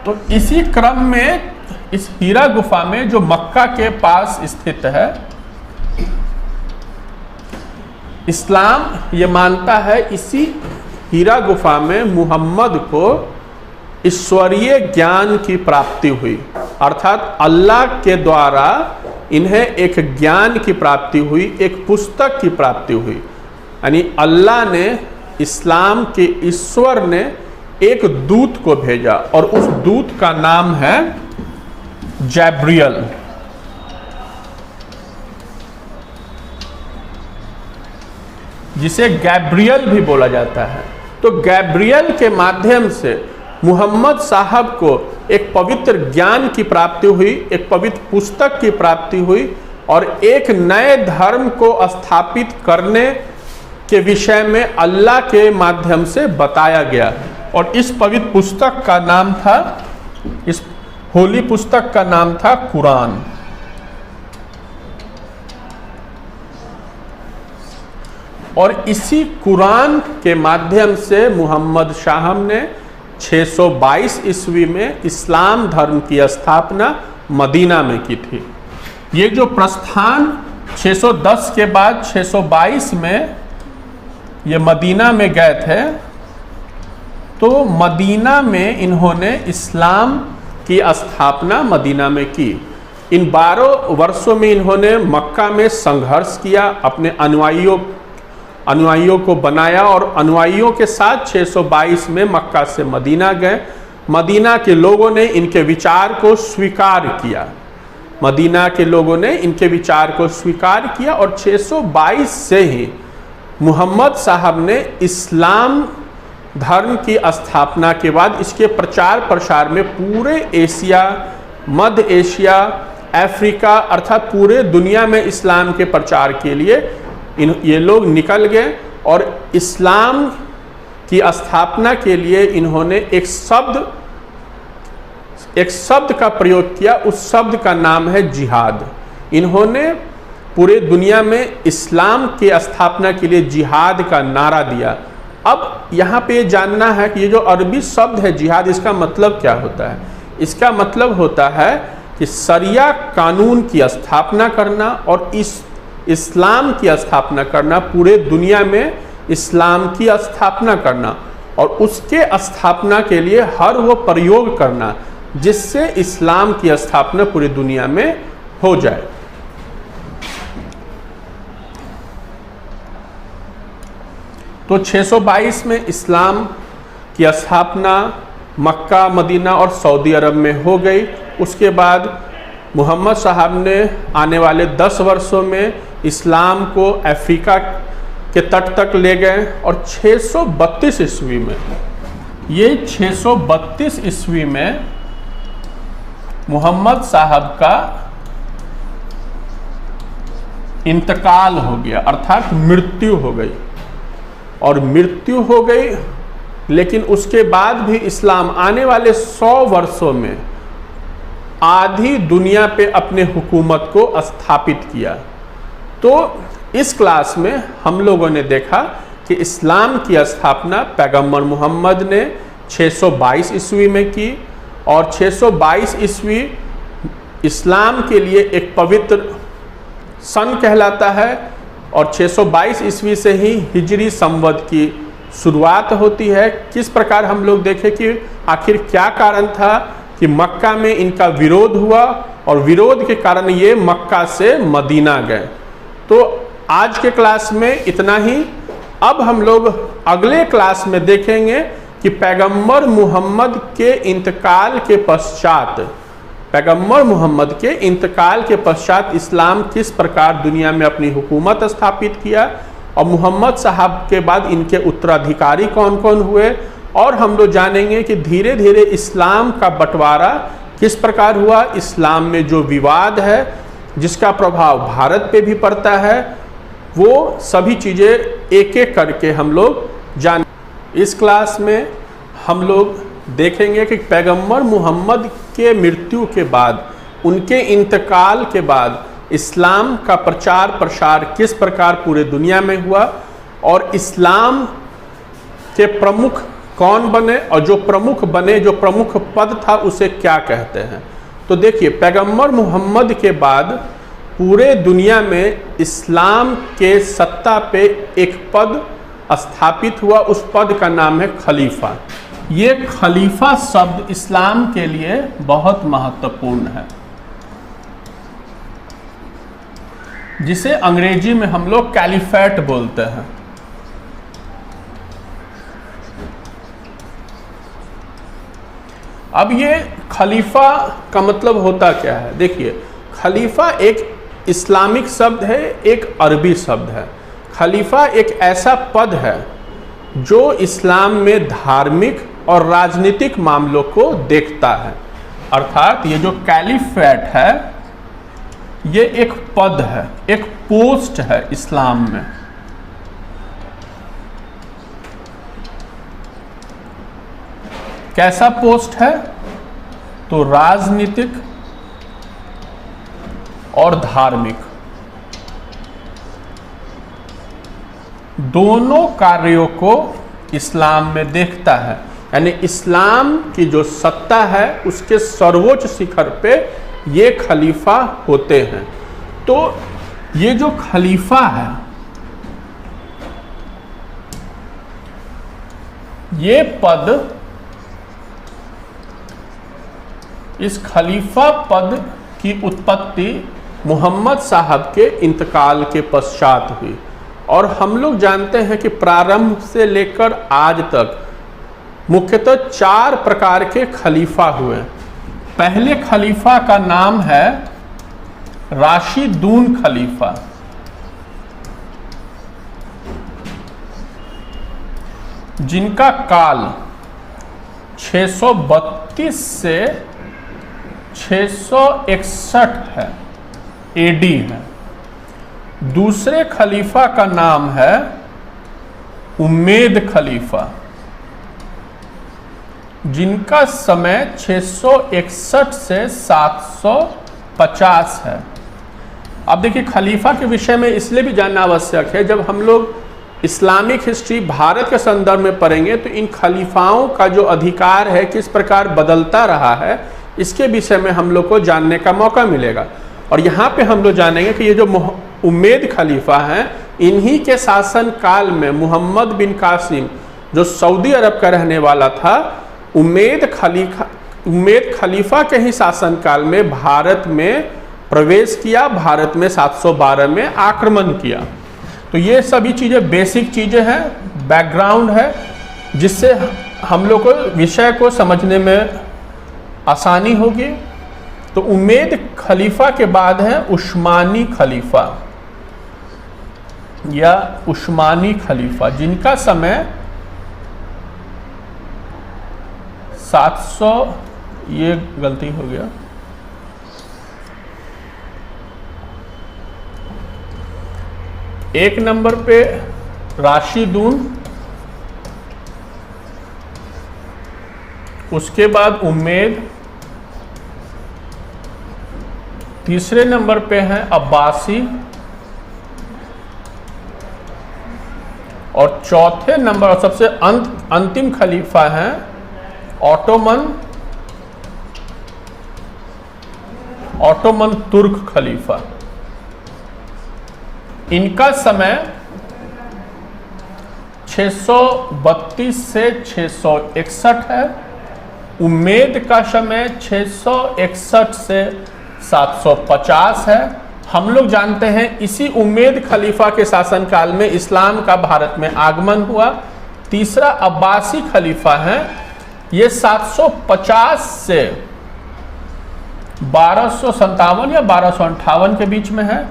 तो इसी क्रम में इस हीरा गुफा में जो मक्का के पास स्थित है, इस्लाम ये मानता है इसी हीरा गुफा में मुहम्मद को ईश्वरीय ज्ञान की प्राप्ति हुई, अर्थात अल्लाह के द्वारा इन्हें एक ज्ञान की प्राप्ति हुई, एक पुस्तक की प्राप्ति हुई। यानी अल्लाह ने, इस्लाम के ईश्वर ने एक दूत को भेजा और उस दूत का नाम है जैब्रियल। जिसे गैब्रियल भी बोला जाता है। तो गैब्रियल के माध्यम से मुहम्मद साहब को एक पवित्र ज्ञान की प्राप्ति हुई, एक पवित्र पुस्तक की प्राप्ति हुई और एक नए धर्म को स्थापित करने के विषय में अल्लाह के माध्यम से बताया गया। और इस पवित्र पुस्तक का नाम था, इस होली पुस्तक का नाम था कुरान। और इसी कुरान के माध्यम से मुहम्मद शाह ने 622 ईस्वी में इस्लाम धर्म की स्थापना मदीना में की थी। ये जो प्रस्थान 610 के बाद 622 में ये मदीना में गए थे, तो मदीना में इन्होंने इस्लाम की स्थापना मदीना में की। इन 12 वर्षों में इन्होंने मक्का में संघर्ष किया, अपने अनुयायियों को बनाया और अनुयायियों के साथ 622 में मक्का से मदीना गए। मदीना के लोगों ने इनके विचार को स्वीकार किया, मदीना के लोगों ने इनके विचार को स्वीकार किया और 622 से ही मुहम्मद साहब ने इस्लाम धर्म की स्थापना के बाद इसके प्रचार प्रसार में पूरे एशिया, मध्य एशिया, अफ्रीका अर्थात पूरे दुनिया में इस्लाम के प्रचार के लिए ये लोग निकल गए। और इस्लाम की स्थापना के लिए इन्होंने एक शब्द का प्रयोग किया, उस शब्द का नाम है जिहाद। इन्होंने पूरे दुनिया में इस्लाम की स्थापना के लिए जिहाद का नारा दिया। अब यहाँ पे जानना है कि ये जो अरबी शब्द है जिहाद, इसका मतलब क्या होता है। इसका मतलब होता है कि शरिया कानून की स्थापना करना और इस्लाम की स्थापना करना, पूरे दुनिया में इस्लाम की स्थापना करना। और उसके स्थापना के लिए हर वो प्रयोग करना जिससे इस्लाम की स्थापना पूरी दुनिया में हो जाए। तो 622 में इस्लाम की स्थापना मक्का, मदीना और सऊदी अरब में हो गई। उसके बाद मोहम्मद साहब ने आने वाले 10 वर्षों में इस्लाम को अफ्रीका के तट तक ले गए और 632 ईस्वी में, ये 632 ईस्वी में मोहम्मद साहब का इंतकाल हो गया, अर्थात मृत्यु हो गई। और मृत्यु हो गई, लेकिन उसके बाद भी इस्लाम आने वाले 100 वर्षों में आधी दुनिया पे अपने हुकूमत को स्थापित किया। तो इस क्लास में हम लोगों ने देखा कि इस्लाम की स्थापना पैगंबर मोहम्मद ने 622 ईस्वी में की और 622 ईस्वी इस्लाम के लिए एक पवित्र सन कहलाता है और 622 ईस्वी से ही हिजरी संवत की शुरुआत होती है। किस प्रकार हम लोग देखें कि आखिर क्या कारण था कि मक्का में इनका विरोध हुआ और विरोध के कारण ये मक्का से मदीना गए। तो आज के क्लास में इतना ही। अब हम लोग अगले क्लास में देखेंगे कि पैगंबर मोहम्मद के इंतकाल के पश्चात, पैगंबर मोहम्मद के इंतकाल के पश्चात इस्लाम किस प्रकार दुनिया में अपनी हुकूमत स्थापित किया और मोहम्मद साहब के बाद इनके उत्तराधिकारी कौन कौन हुए। और हम लोग जानेंगे कि धीरे धीरे इस्लाम का बंटवारा किस प्रकार हुआ, इस्लाम में जो विवाद है जिसका प्रभाव भारत पे भी पड़ता है, वो सभी चीज़ें एक एक करके हम लोग जान। इस क्लास में हम लोग देखेंगे कि पैगंबर मोहम्मद के मृत्यु के बाद, उनके इंतकाल के बाद इस्लाम का प्रचार प्रसार किस प्रकार पूरे दुनिया में हुआ और इस्लाम के प्रमुख कौन बने और जो प्रमुख बने, जो प्रमुख पद था उसे क्या कहते हैं। तो देखिए, पैगंबर मोहम्मद के बाद पूरे दुनिया में इस्लाम के सत्ता पे एक पद स्थापित हुआ, उस पद का नाम है खलीफा। ये खलीफा शब्द इस्लाम के लिए बहुत महत्वपूर्ण है, जिसे अंग्रेजी में हम लोग कैलिफेट बोलते हैं। अब ये खलीफा का मतलब होता क्या है? देखिए, खलीफा एक इस्लामिक शब्द है, एक अरबी शब्द है। खलीफा एक ऐसा पद है जो इस्लाम में धार्मिक और राजनीतिक मामलों को देखता है। अर्थात ये जो कैलिफेट है ये एक पद है, एक पोस्ट है इस्लाम में। कैसा पोस्ट है? तो राजनीतिक और धार्मिक दोनों कार्यों को इस्लाम में देखता है। यानी इस्लाम की जो सत्ता है उसके सर्वोच्च शिखर पे ये खलीफा होते हैं। तो ये जो खलीफा है, ये पद, इस खलीफा पद की उत्पत्ति मोहम्मद साहब के इंतकाल के पश्चात हुई। और हम लोग जानते हैं कि प्रारंभ से लेकर आज तक मुख्यतः 4 प्रकार के खलीफा हुए। पहले खलीफा का नाम है राशिदून खलीफा। जिनका काल 632 से 661 है, एडी है। दूसरे खलीफा का नाम है उम्मेद खलीफा, जिनका समय 661 से 750 है। अब देखिए, खलीफा के विषय में इसलिए भी जानना आवश्यक है, जब हम लोग इस्लामिक हिस्ट्री भारत के संदर्भ में पढ़ेंगे तो इन खलीफाओं का जो अधिकार है किस प्रकार बदलता रहा है, इसके विषय में हम लोग को जानने का मौका मिलेगा। और यहाँ पे हम लोग जानेंगे कि ये जो उम्मेद खलीफा हैं, इन्हीं के शासन काल में मोहम्मद बिन कासिम जो सऊदी अरब का रहने वाला था, उम्मेद खलीफा के ही शासनकाल में भारत में प्रवेश किया, भारत में 712 में आक्रमण किया। तो ये सभी चीज़ें बेसिक चीज़ें हैं, बैकग्राउंड है, जिससे हम लोग को विषय को समझने में आसानी होगी। तो उम्मेद खलीफा के बाद है उस्मानी खलीफा या उस्मानी खलीफा, जिनका समय 700, ये गलती हो गया, एक नंबर पे राशिदून, उसके बाद उम्मेद, तीसरे नंबर पे है अब्बासी, और चौथे नंबर और सबसे अंतिम खलीफा है ऑटोमन तुर्क खलीफा। इनका समय 632 से 661 है। उम्मेद का समय 661 से 750 है। हम लोग जानते हैं इसी उम्मेद खलीफा के शासनकाल में इस्लाम का भारत में आगमन हुआ। तीसरा अब्बासी खलीफा है, ये 750 से 1257 या 1258 के बीच में है,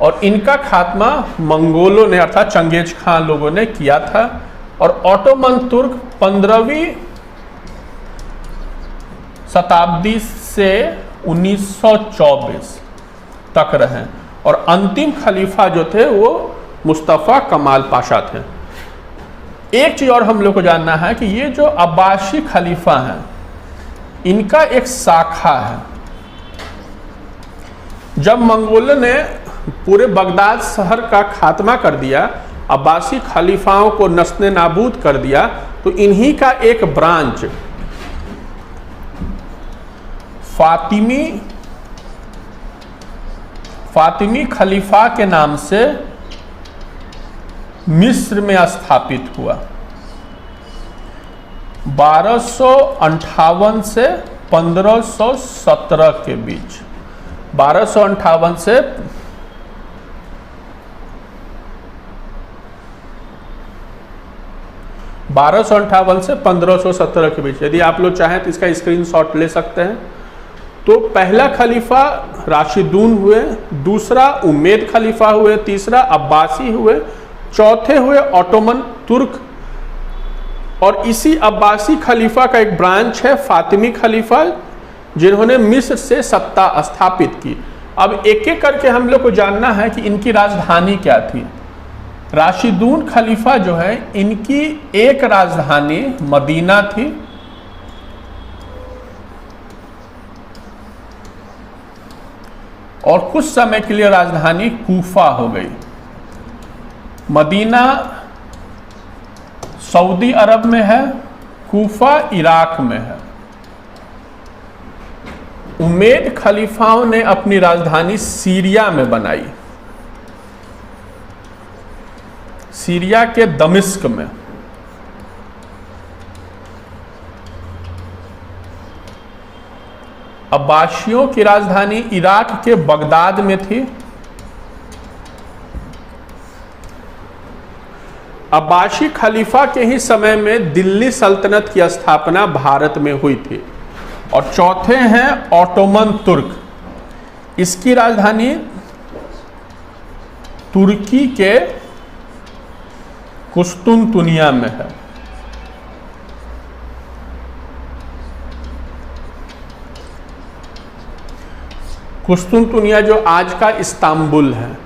और इनका खात्मा मंगोलों ने अर्थात चंगेज खान लोगों ने किया था। और ऑटोमन तुर्क 15वीं शताब्दी से 1924 तक रहे, और अंतिम खलीफा जो थे वो मुस्तफ़ा कमाल पाशा थे। एक चीज़ और हम लोग को जानना है कि ये जो अब्बासी खलीफा हैं, इनका एक शाखा है। जब मंगोलों ने पूरे बगदाद शहर का खात्मा कर दिया, अब्बासी खलीफाओं को नस्ने नाबूद कर दिया, तो इन्हीं का एक ब्रांच फातिमी खलीफा के नाम से मिस्र में स्थापित हुआ। 1258 से 1517 के बीच, 1258 से 1517 के बीच। यदि आप लोग चाहें तो इसका स्क्रीनशॉट ले सकते हैं। तो पहला खलीफा राशिदून हुए, दूसरा उम्मेद खलीफा हुए, तीसरा अब्बासी हुए, चौथे हुए ऑटोमन तुर्क, और इसी अब्बासी खलीफा का एक ब्रांच है फातिमी खलीफा, जिन्होंने मिस्र से सत्ता स्थापित की। अब एक एक करके हम लोग को जानना है कि इनकी राजधानी क्या थी। राशिदून खलीफा जो है, इनकी एक राजधानी मदीना थी, और कुछ समय के लिए राजधानी कूफा हो गई। मदीना सऊदी अरब में है, कूफा इराक में है। उम्मेद खलीफाओं ने अपनी राजधानी सीरिया में बनाई, सीरिया के दमिश्क में। अब्बासियों की राजधानी इराक के बगदाद में थी। अब्बासी खलीफा के ही समय में दिल्ली सल्तनत की स्थापना भारत में हुई थी। और चौथे हैं ऑटोमन तुर्क, इसकी राजधानी तुर्की के कुस्तुनतुनिया में है। कुस्तुनतुनिया जो आज का इस्तांबुल है।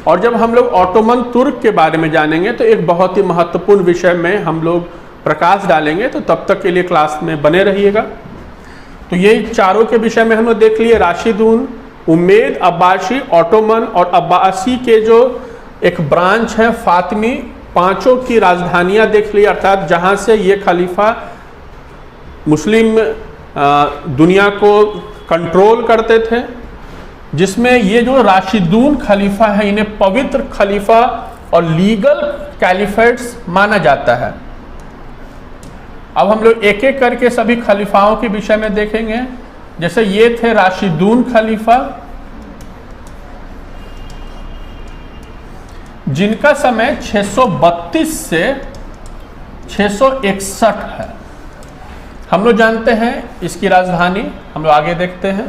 और जब हम लोग ऑटोमन तुर्क के बारे में जानेंगे तो एक बहुत ही महत्वपूर्ण विषय में हम लोग प्रकाश डालेंगे, तो तब तक के लिए क्लास में बने रहिएगा। तो ये चारों के विषय में हम लोग देख लिए, राशिदून, उम्मेद, अब्बासी, ऑटोमन और अब्बासी के जो एक ब्रांच है फातिमी, पांचों की राजधानियां देख ली, अर्थात जहां से ये खलीफा मुस्लिम दुनिया को कंट्रोल करते थे। जिसमें ये जो राशिदून खलीफा है, इन्हें पवित्र खलीफा और लीगल कैलिफेट्स माना जाता है। अब हम लोग एक एक करके सभी खलीफाओं के विषय में देखेंगे। जैसे ये थे राशिदून खलीफा, जिनका समय 632 से 661 है। हम लोग जानते हैं इसकी राजधानी, हम लोग आगे देखते हैं।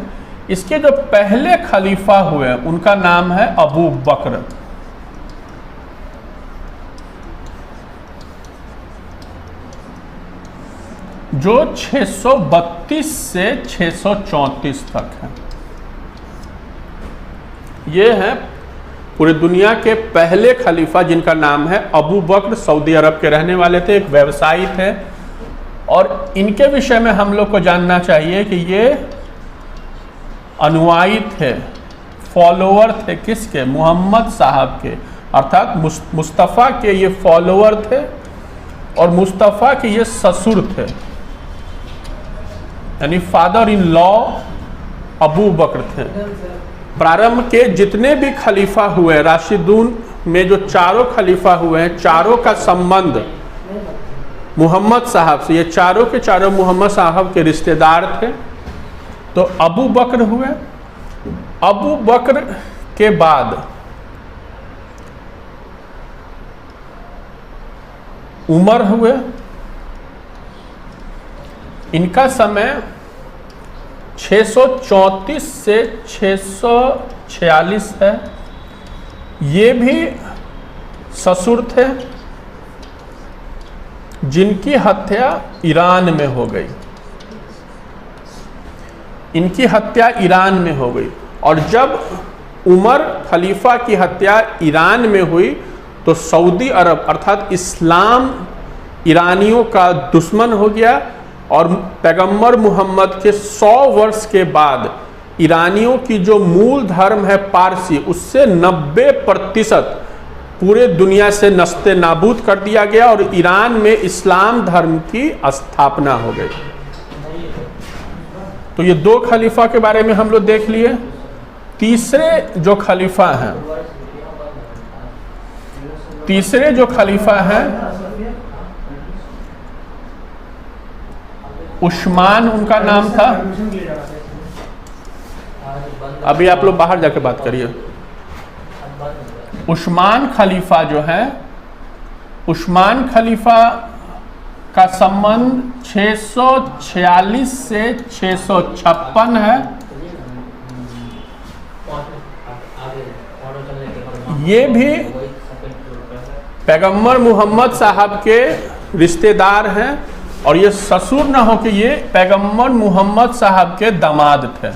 इसके जो पहले खलीफा हुए उनका नाम है अबू बकर, जो 632 से 634 तक है। ये है पूरी दुनिया के पहले खलीफा जिनका नाम है अबू बकर। सऊदी अरब के रहने वाले थे, एक व्यवसायी थे। और इनके विषय में हम लोग को जानना चाहिए कि ये अनुयायी थे, फॉलोअर थे किसके? मोहम्मद साहब के, अर्थात मुस्तफ़ा के ये फॉलोअर थे और मुस्तफ़ा के ये ससुर थे, यानी फादर इन लॉ अबू बकर थे। प्रारंभ के जितने भी खलीफा हुए राशिदून में, जो चारों खलीफा हुए हैं, चारों का संबंध मोहम्मद साहब से, ये चारों के चारों मोहम्मद साहब के रिश्तेदार थे। तो अबू बकर हुए। अबू बकर के बाद उमर हुए। इनका समय 634 से 646 है। ये भी ससुर थे जिनकी हत्या ईरान में हो गई। इनकी हत्या ईरान में हो गई। और जब उमर खलीफा की हत्या ईरान में हुई तो सऊदी अरब अर्थात इस्लाम ईरानियों का दुश्मन हो गया। और पैगंबर मोहम्मद के 100 वर्ष के बाद ईरानियों की जो मूल धर्म है पारसी, उससे 90% पूरे दुनिया से नस्ते नाबूद कर दिया गया और ईरान में इस्लाम धर्म की स्थापना हो गई। तो ये दो खलीफा के बारे में हम लोग देख लिए। तीसरे जो खलीफा हैं, उस्मान उनका नाम था। अभी आप लोग बाहर जाके बात करिए। उस्मान खलीफा जो है, उस्मान खलीफा का संबंध 646 से 656 है। ये भी पैगंबर मोहम्मद साहब के रिश्तेदार हैं और ये ससुर न हो कि ये पैगंबर मोहम्मद साहब के दामाद थे।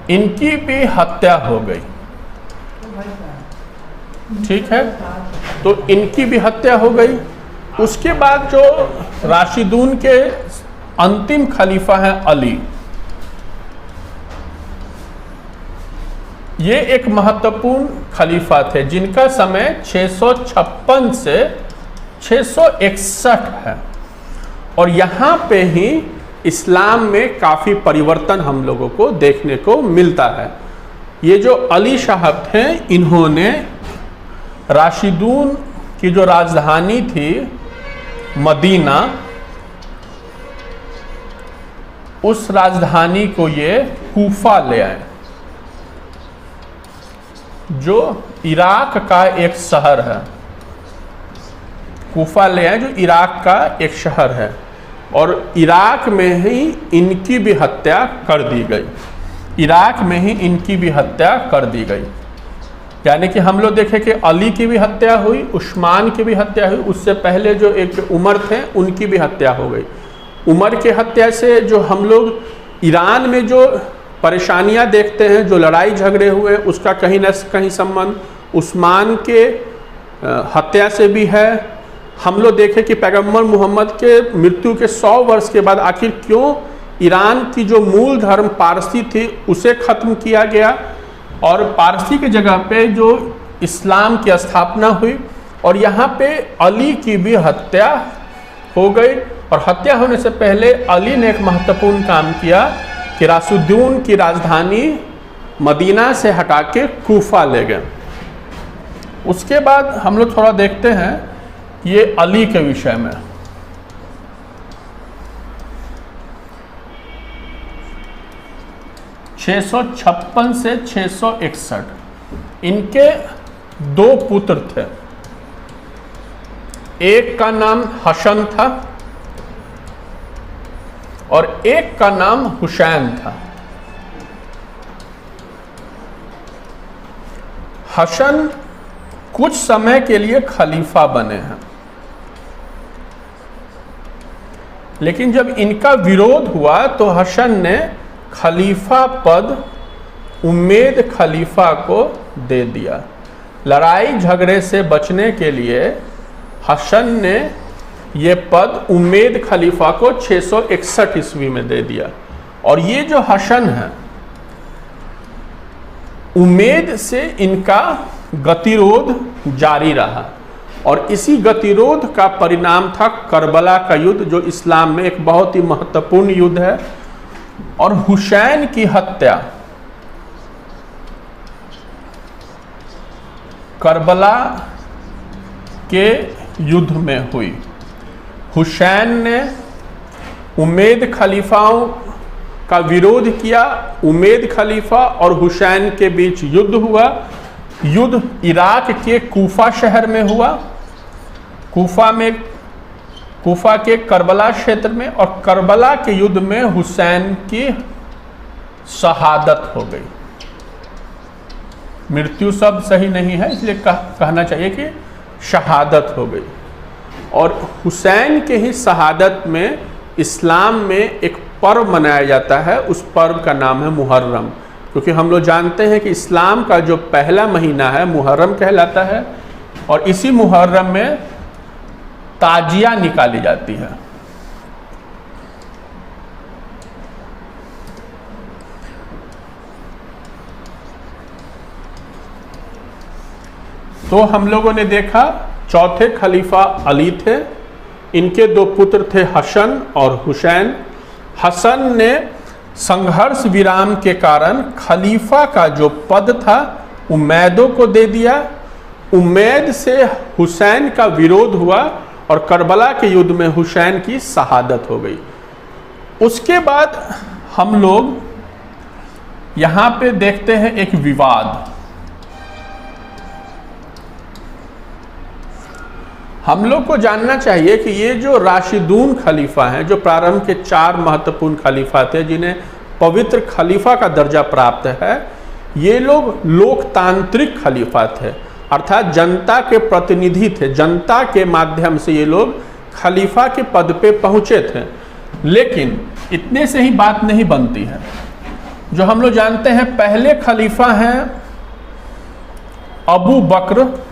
इनकी भी हत्या हो गई, ठीक है। तो इनकी भी हत्या हो गई। उसके बाद जो राशिदून के अंतिम खलीफा हैं अली, ये एक महत्वपूर्ण खलीफा थे जिनका समय 656 से 661 है। और यहाँ पे ही इस्लाम में काफ़ी परिवर्तन हम लोगों को देखने को मिलता है। ये जो अली साहब थे, इन्होंने राशिदून की जो राजधानी थी मदीना, उस राजधानी को ये कूफा ले आए, जो इराक का एक शहर है। कूफा ले आए जो इराक का एक शहर है। और इराक में ही इनकी भी हत्या कर दी गई। इराक में ही इनकी भी हत्या कर दी गई। यानी कि हम लोग देखें कि अली की भी हत्या हुई, उस्मान की भी हत्या हुई। उससे पहले जो एक उमर थे उनकी भी हत्या हो गई। उमर की हत्या से जो हम लोग ईरान में जो परेशानियां देखते हैं, जो लड़ाई झगड़े हुए, उसका कहीं न कहीं संबंध उस्मान के हत्या से भी है। हम लोग देखें कि पैगंबर मोहम्मद के मृत्यु के 100 वर्ष के बाद आखिर क्यों ईरान की जो मूल धर्म पारसी थी उसे ख़त्म किया गया और पारसी की जगह पे जो इस्लाम की स्थापना हुई। और यहाँ पे अली की भी हत्या हो गई। और हत्या होने से पहले अली ने एक महत्वपूर्ण काम किया कि राशिदून की राजधानी मदीना से हटा के कूफा ले गए। उसके बाद हम लोग थोड़ा देखते हैं ये अली के विषय में। (656 से 661) इनके दो पुत्र थे। एक का नाम हसन था और एक का नाम हुसैन था। हसन कुछ समय के लिए खलीफा बने हैं, लेकिन जब इनका विरोध हुआ तो हसन ने खलीफा पद उम्मेद खलीफा को दे दिया। लड़ाई झगड़े से बचने के लिए हसन ने ये पद उम्मेद खलीफा को 661 ईस्वी में दे दिया। और ये जो हसन है, उम्मेद से इनका गतिरोध जारी रहा और इसी गतिरोध का परिणाम था करबला का युद्ध, जो इस्लाम में एक बहुत ही महत्वपूर्ण युद्ध है। और हुसैन की हत्या करबला के युद्ध में हुई। हुसैन ने उम्मेद खलीफाओं का विरोध किया। उम्मेद खलीफा और हुसैन के बीच युद्ध हुआ। युद्ध इराक के कूफा शहर में हुआ। कूफा के करबला क्षेत्र में, और करबला के युद्ध में हुसैन की शहादत हो गई। मृत्यु शब्द सही नहीं है, इसलिए कहना चाहिए कि शहादत हो गई। और हुसैन के ही शहादत में इस्लाम में एक पर्व मनाया जाता है। उस पर्व का नाम है मुहर्रम, क्योंकि हम लोग जानते हैं कि इस्लाम का जो पहला महीना है मुहर्रम कहलाता है। और इसी मुहर्रम में ताजिया निकाली जाती है। तो हम लोगों ने देखा चौथे खलीफा अली थे। इनके दो पुत्र थे हसन और हुसैन। हसन ने संघर्ष विराम के कारण खलीफा का जो पद था उम्मैदों को दे दिया। उम्मैद से हुसैन का विरोध हुआ और करबला के युद्ध में हुसैन की शहादत हो गई। उसके बाद हम लोग यहाँ पे देखते हैं एक विवाद। हम लोग को जानना चाहिए कि ये जो राशिदून खलीफा हैं, जो प्रारंभ के 4 महत्वपूर्ण खलीफा थे जिन्हें पवित्र खलीफा का दर्जा प्राप्त है, ये लोग लोकतांत्रिक खलीफा थे, अर्थात जनता के प्रतिनिधि थे। जनता के माध्यम से ये लोग खलीफा के पद पे पहुंचे थे। लेकिन इतने से ही बात नहीं बनती है। जो हम लोग जानते हैं, पहले खलीफा हैं अबू बकर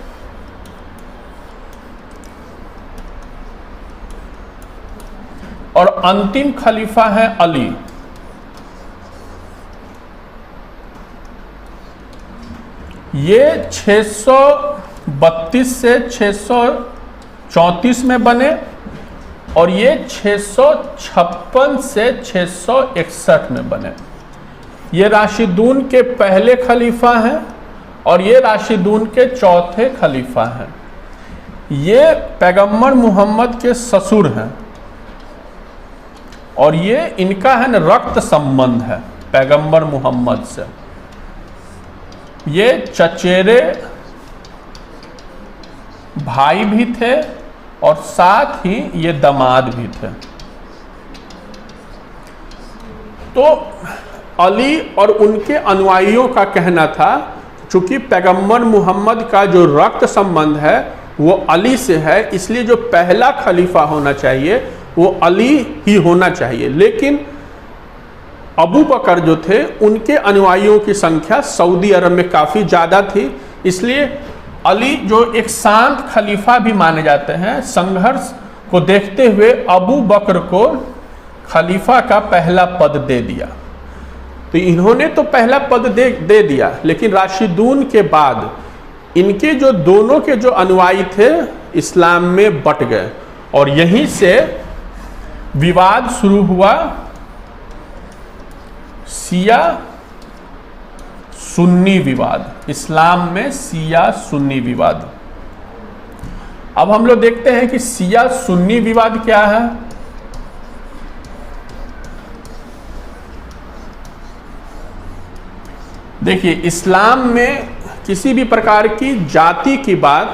और अंतिम खलीफा है अली। ये 632 से 634 में बने और ये 656 से 661 में बने। ये राशिदून के पहले खलीफा हैं और ये राशिदून के चौथे खलीफा हैं। ये पैगंबर मोहम्मद के ससुर हैं और ये इनका है न रक्त संबंध है पैगंबर मोहम्मद से। ये चचेरे भाई भी थे और साथ ही ये दामाद भी थे। तो अली और उनके अनुयायियों का कहना था, चूंकि पैगंबर मोहम्मद का जो रक्त संबंध है वो अली से है, इसलिए जो पहला खलीफा होना चाहिए वो अली ही होना चाहिए। लेकिन अबू बकर जो थे, उनके अनुयायियों की संख्या सऊदी अरब में काफ़ी ज़्यादा थी, इसलिए अली जो एक शांत खलीफा भी माने जाते हैं, संघर्ष को देखते हुए अबू बकर को खलीफा का पहला पद दे दिया। तो इन्होंने तो पहला पद दे दिया, लेकिन राशिदून के बाद इनके जो दोनों के जो अनुयायी थे इस्लाम में बट गए और यहीं से विवाद शुरू हुआ, शिया सुन्नी विवाद। इस्लाम में शिया सुन्नी विवाद। अब हम लोग देखते हैं कि शिया सुन्नी विवाद क्या है। देखिए, इस्लाम में किसी भी प्रकार की जाति की बात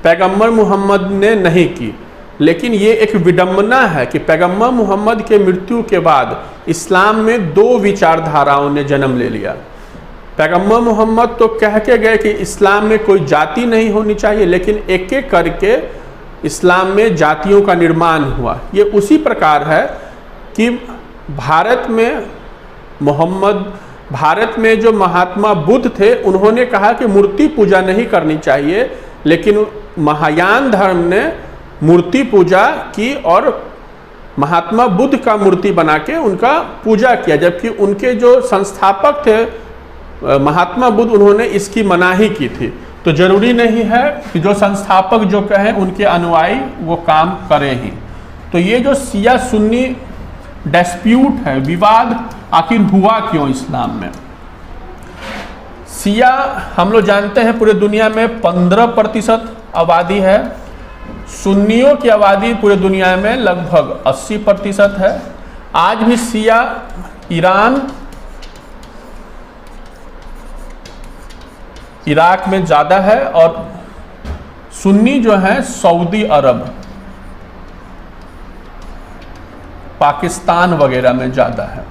पैगंबर मोहम्मद ने नहीं की, लेकिन ये एक विडंबना है कि पैगंबर मोहम्मद के मृत्यु के बाद इस्लाम में दो विचारधाराओं ने जन्म ले लिया। पैगंबर मोहम्मद तो कह के गए कि इस्लाम में कोई जाति नहीं होनी चाहिए, लेकिन एक एक करके इस्लाम में जातियों का निर्माण हुआ। ये उसी प्रकार है कि भारत में जो महात्मा बुद्ध थे, उन्होंने कहा कि मूर्ति पूजा नहीं करनी चाहिए, लेकिन महायान धर्म ने मूर्ति पूजा की और महात्मा बुद्ध का मूर्ति बना के उनका पूजा किया, जबकि उनके जो संस्थापक थे महात्मा बुद्ध, उन्होंने इसकी मनाही की थी। तो जरूरी नहीं है कि जो संस्थापक जो कहें उनके अनुयायी वो काम करें ही। तो ये जो शिया सुन्नी डिस्प्यूट है, विवाद आखिर हुआ क्यों इस्लाम में? शिया हम लोग जानते हैं पूरे दुनिया में 15% आबादी है। सुन्नियों की आबादी पूरे दुनिया में लगभग 80% है। आज भी शिया ईरान, इराक में ज़्यादा है, और सुन्नी जो है सऊदी अरब, पाकिस्तान वगैरह में ज़्यादा है।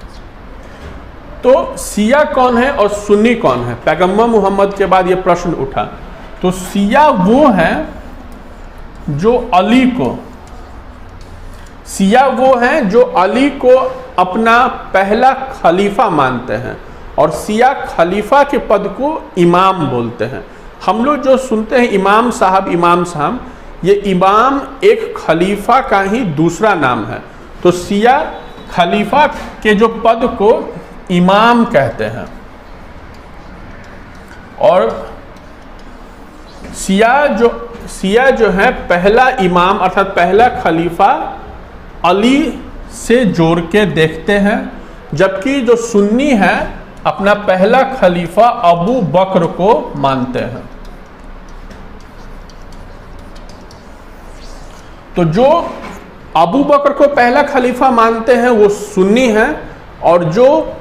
तो शिया कौन है और सुन्नी कौन है? पैगंबर मोहम्मद के बाद ये प्रश्न उठा। तो शिया वो हैं जो अली को अपना पहला खलीफा मानते हैं, और शिया खलीफा के पद को इमाम बोलते हैं। हम लोग जो सुनते हैं इमाम साहब, ये इमाम एक खलीफा का ही दूसरा नाम है। तो शिया खलीफा के जो पद को इमाम कहते हैं, और शिया जो है पहला इमाम अर्थात पहला खलीफा अली से जोड़ के देखते हैं, जबकि जो सुन्नी है अपना पहला खलीफा अबू बकर को मानते हैं। तो जो अबू बकर को पहला खलीफा मानते हैं वो सुन्नी हैं, और जो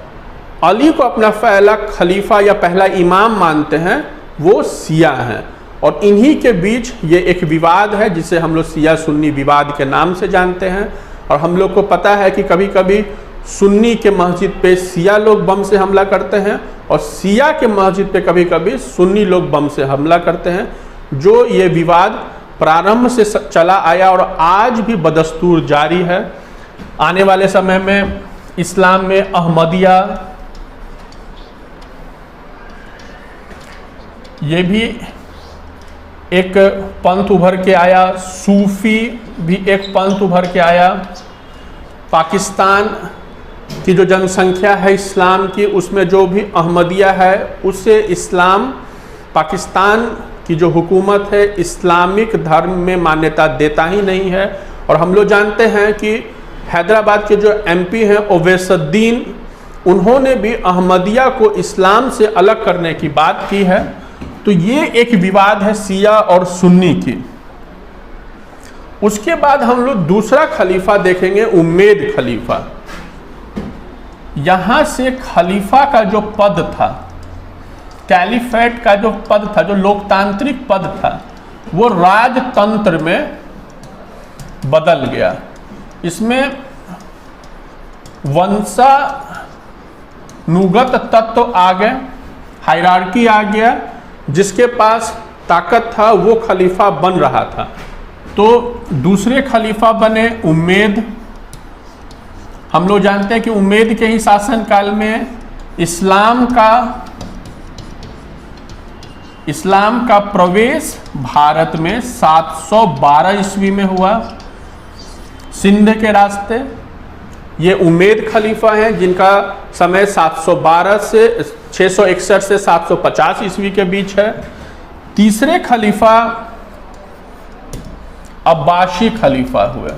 अली को अपना पहला खलीफा या पहला इमाम मानते हैं वो शिया हैं। और इन्हीं के बीच ये एक विवाद है जिसे हम लोग शिया सुन्नी विवाद के नाम से जानते हैं। और हम लोग को पता है कि कभी कभी सुन्नी के मस्जिद पे शिया लोग बम से हमला करते हैं, और शिया के मस्जिद पे कभी कभी सुन्नी लोग बम से हमला करते हैं। जो ये विवाद प्रारंभ से चला आया और आज भी बदस्तूर जारी है। आने वाले समय में इस्लाम में अहमदिया, ये भी एक पंथ उभर के आया, सूफी भी एक पंथ उभर के आया। पाकिस्तान की जो जनसंख्या है इस्लाम की, उसमें जो भी अहमदिया है उससे इस्लाम, पाकिस्तान की जो हुकूमत है इस्लामिक धर्म में मान्यता देता ही नहीं है। और हम लोग जानते हैं कि हैदराबाद के जो एमपी हैं ओवैसुद्दीन, उन्होंने भी अहमदिया को इस्लाम से अलग करने की बात की है। तो ये एक विवाद है शिया और सुन्नी की। उसके बाद हम लोग दूसरा खलीफा देखेंगे, उम्मेद खलीफा। यहां से खलीफा का जो पद था, कैलिफेट का जो पद था, जो लोकतांत्रिक पद था, वो राजतंत्र में बदल गया। इसमें वंशानुगत तत्व आ गए, हायरार्की आ गया। जिसके पास ताकत था वो खलीफा बन रहा था। तो दूसरे खलीफा बने उम्मेद। हम लोग जानते हैं कि उम्मेद के ही शासनकाल में इस्लाम का प्रवेश भारत में 712 ईस्वी में हुआ, सिंध के रास्ते। ये उम्मेद खलीफा हैं जिनका समय 712 से 661 से 750 ईस्वी के बीच है। तीसरे खलीफा अब्बासी खलीफा हुए,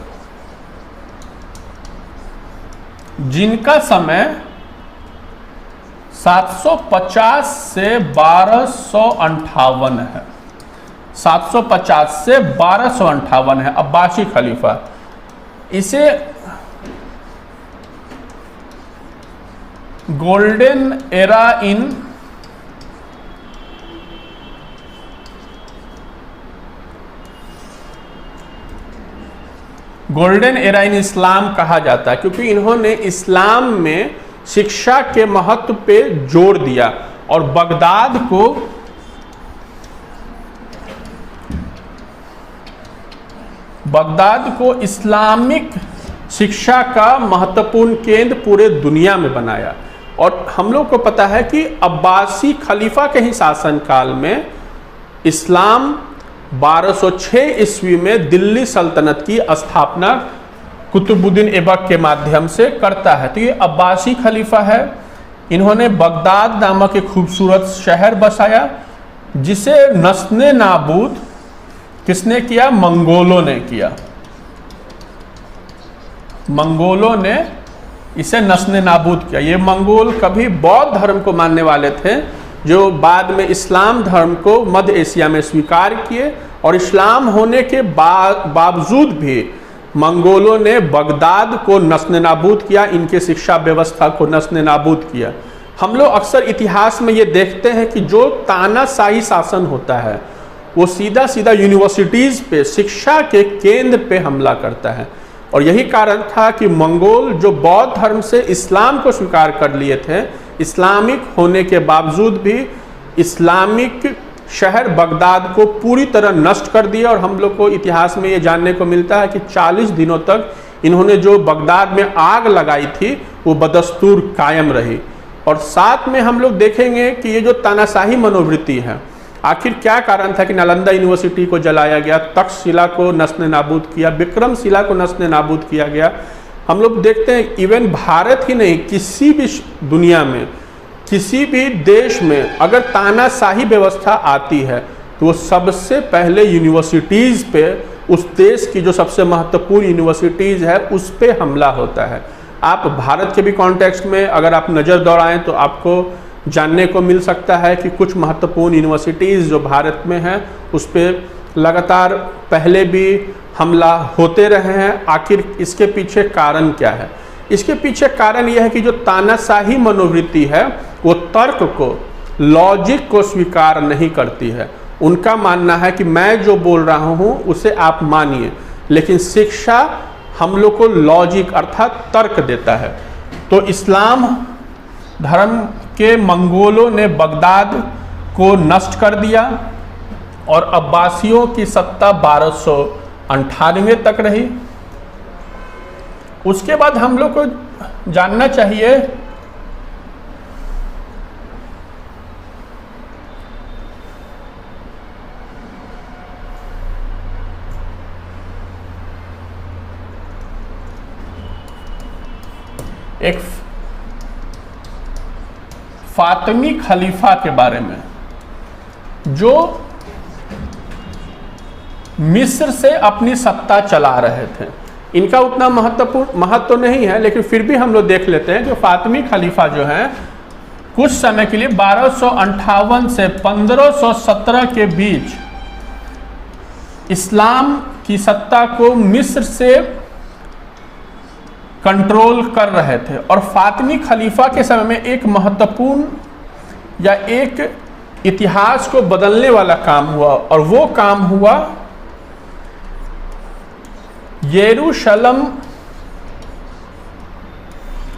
जिनका समय 750 से 1258 है। 750 से 1258 है, अब्बासी खलीफा। इसे गोल्डन एरा इन इस्लाम कहा जाता है, क्योंकि इन्होंने इस्लाम में शिक्षा के महत्व पे जोर दिया और बगदाद को इस्लामिक शिक्षा का महत्वपूर्ण केंद्र पूरे दुनिया में बनाया। और हम लोग को पता है कि अब्बासी खलीफा के ही शासनकाल में इस्लाम 1206 ईस्वी में दिल्ली सल्तनत की स्थापना कुतुबुद्दीन ऐबक के माध्यम से करता है। तो ये अब्बासी खलीफा है। इन्होंने बगदाद नामक एक खूबसूरत शहर बसाया, जिसे नस्ने नाबूद किसने किया? मंगोलों ने किया। मंगोलों ने इसे नस्ने नाबूद किया। ये मंगोल कभी बौद्ध धर्म को मानने वाले थे, जो बाद में इस्लाम धर्म को मध्य एशिया में स्वीकार किए, और इस्लाम होने के बावजूद भी मंगोलों ने बगदाद को नस्ने नाबूद किया, इनके शिक्षा व्यवस्था को नस्ने नाबूद किया। हम लोग अक्सर इतिहास में ये देखते हैं कि जो तानाशाही शासन होता है वो सीधा सीधा यूनिवर्सिटीज़ पे, शिक्षा के केंद्र पे हमला करता है। और यही कारण था कि मंगोल जो बौद्ध धर्म से इस्लाम को स्वीकार कर लिए थे, इस्लामिक होने के बावजूद भी इस्लामिक शहर बगदाद को पूरी तरह नष्ट कर दिया। और हम लोग को इतिहास में ये जानने को मिलता है कि 40 दिनों तक इन्होंने जो बगदाद में आग लगाई थी वो बदस्तूर कायम रही। और साथ में हम लोग देखेंगे कि ये जो तानाशाही मनोवृत्ति है, आखिर क्या कारण था कि नालंदा यूनिवर्सिटी को जलाया गया, तक्षशिला को नस्ने नाबूद किया, विक्रमशिला को नस्ने नाबूद किया गया। हम लोग देखते हैं इवन भारत ही नहीं, किसी भी दुनिया में, किसी भी देश में अगर तानाशाही व्यवस्था आती है तो वो सबसे पहले यूनिवर्सिटीज़ पे, उस देश की जो सबसे महत्वपूर्ण यूनिवर्सिटीज़ है उस पे हमला होता है। आप भारत के भी कॉन्टेक्स्ट में अगर आप नज़र दौड़ाएं तो आपको जानने को मिल सकता है कि कुछ महत्वपूर्ण यूनिवर्सिटीज़ जो भारत में हैं उस पर लगातार पहले भी हमला होते रहे हैं। आखिर इसके पीछे कारण क्या है? इसके पीछे कारण यह है कि जो तानाशाही मनोवृत्ति है वो तर्क को, लॉजिक को स्वीकार नहीं करती है। उनका मानना है कि मैं जो बोल रहा हूँ उसे आप मानिए, लेकिन शिक्षा हम लोग को लॉजिक अर्थात तर्क देता है। तो इस्लाम धर्म के मंगोलों ने बगदाद को नष्ट कर दिया और अब्बासियों की सत्ता 1298 तक रही। उसके बाद हम लोग को जानना चाहिए एक फातिमी खलीफा के बारे में, जो मिस्र से अपनी सत्ता चला रहे थे। इनका उतना महत्व नहीं है, लेकिन फिर भी हम लोग देख लेते हैं। जो फातिमी खलीफा जो है कुछ समय के लिए 1258 से 1517 के बीच इस्लाम की सत्ता को मिस्र से कंट्रोल कर रहे थे। और फातिमी खलीफा के समय में एक महत्वपूर्ण या एक इतिहास को बदलने वाला काम हुआ, और वो काम हुआ यरूशलेम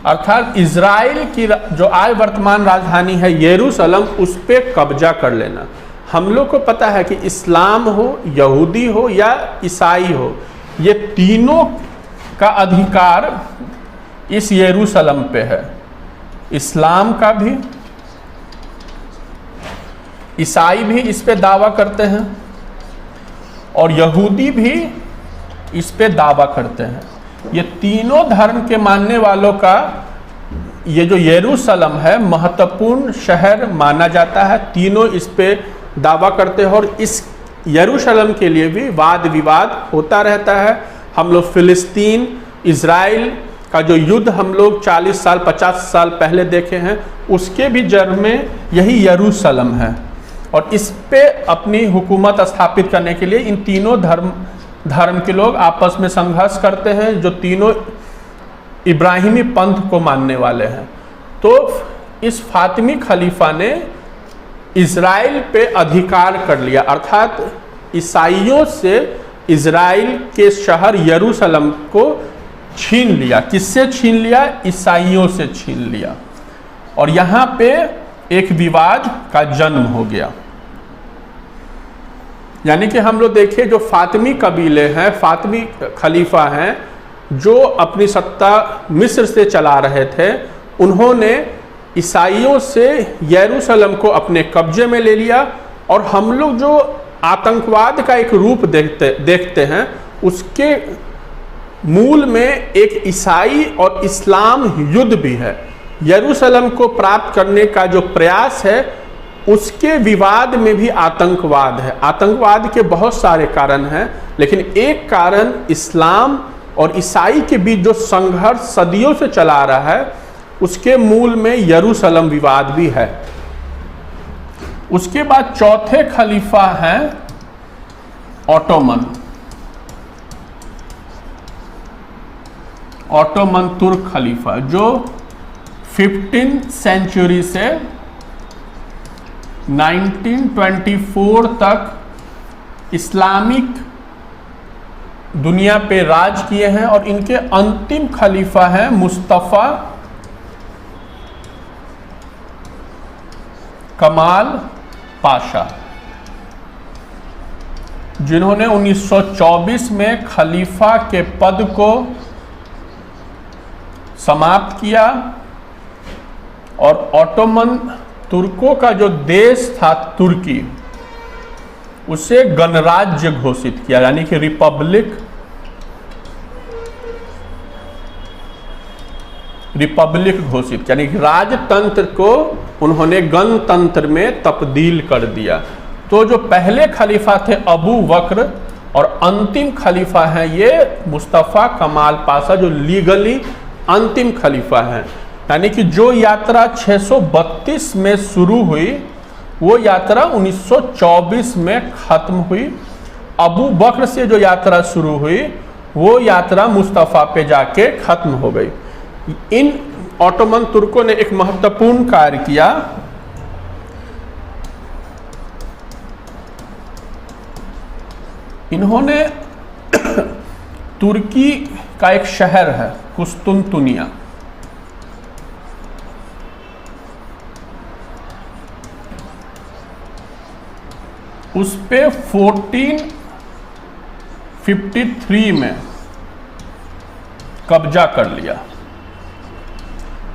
अर्थात इज़राइल की जो आज वर्तमान राजधानी है यरूशलेम, उस पर कब्जा कर लेना। हम लोग को पता है कि इस्लाम हो, यहूदी हो या ईसाई हो, ये तीनों का अधिकार इस यरूशलेम पे है। इस्लाम का भी, ईसाई भी इस पे दावा करते हैं और यहूदी भी इस पे दावा करते हैं। ये तीनों धर्म के मानने वालों का ये जो यरूशलेम है महत्वपूर्ण शहर माना जाता है। तीनों इस पे दावा करते हैं और इस यरूशलेम के लिए भी वाद विवाद होता रहता है। हम लोग फिलिस्तीन इज़राइल का जो युद्ध हम लोग 40 साल 50 साल पहले देखे हैं, उसके भी जड़ में यही यरूशलेम है। और इस पे अपनी हुकूमत स्थापित करने के लिए इन तीनों धर्म के लोग आपस में संघर्ष करते हैं, जो तीनों इब्राहिमी पंथ को मानने वाले हैं। तो इस फातिमी खलीफा ने इज़राइल पे अधिकार कर लिया, अर्थात ईसाइयों से इज़राइल के शहर यरूशलेम को छीन लिया। किससे छीन लिया? ईसाइयों से छीन लिया। और यहाँ पे एक विवाद का जन्म हो गया। यानी कि हम लोग देखिए, जो फातिमी कबीले हैं, फातिमी खलीफा हैं, जो अपनी सत्ता मिस्र से चला रहे थे, उन्होंने ईसाइयों से यरूशलेम को अपने कब्जे में ले लिया। और हम लोग जो आतंकवाद का एक रूप देखते हैं, उसके मूल में एक ईसाई और इस्लाम युद्ध भी है। यरूशलेम को प्राप्त करने का जो प्रयास है, उसके विवाद में भी आतंकवाद है। आतंकवाद के बहुत सारे कारण हैं, लेकिन एक कारण इस्लाम और ईसाई के बीच जो संघर्ष सदियों से चला रहा है, उसके मूल में यरूशलेम विवाद भी है। उसके बाद चौथे खलीफा हैं ऑटोमन तुर्क खलीफा, जो 15th सेंचुरी से 1924 तक इस्लामिक दुनिया पे राज किए हैं। और इनके अंतिम खलीफा हैं मुस्तफ़ा कमाल पाशा, जिन्होंने 1924 में खलीफा के पद को समाप्त किया और ऑटोमन तुर्कों का जो देश था तुर्की, उसे गणराज्य घोषित किया, यानी कि रिपब्लिक घोषित, यानी कि राजतंत्र को उन्होंने गणतंत्र में तब्दील कर दिया। तो जो पहले खलीफा थे अबू बकर, और अंतिम खलीफा हैं ये मुस्तफ़ा कमाल पाशा, जो लीगली अंतिम खलीफा हैं। यानी कि जो यात्रा 632 में शुरू हुई, वो यात्रा 1924 में खत्म हुई। अबू बकर से जो यात्रा शुरू हुई, वो यात्रा मुस्तफ़ा पे जाके खत्म हो गई। इन ऑटोमन तुर्कों ने एक महत्वपूर्ण कार्य किया। इन्होंने तुर्की का एक शहर है कुस्तुनतुनिया, उस पे 1453 में कब्जा कर लिया।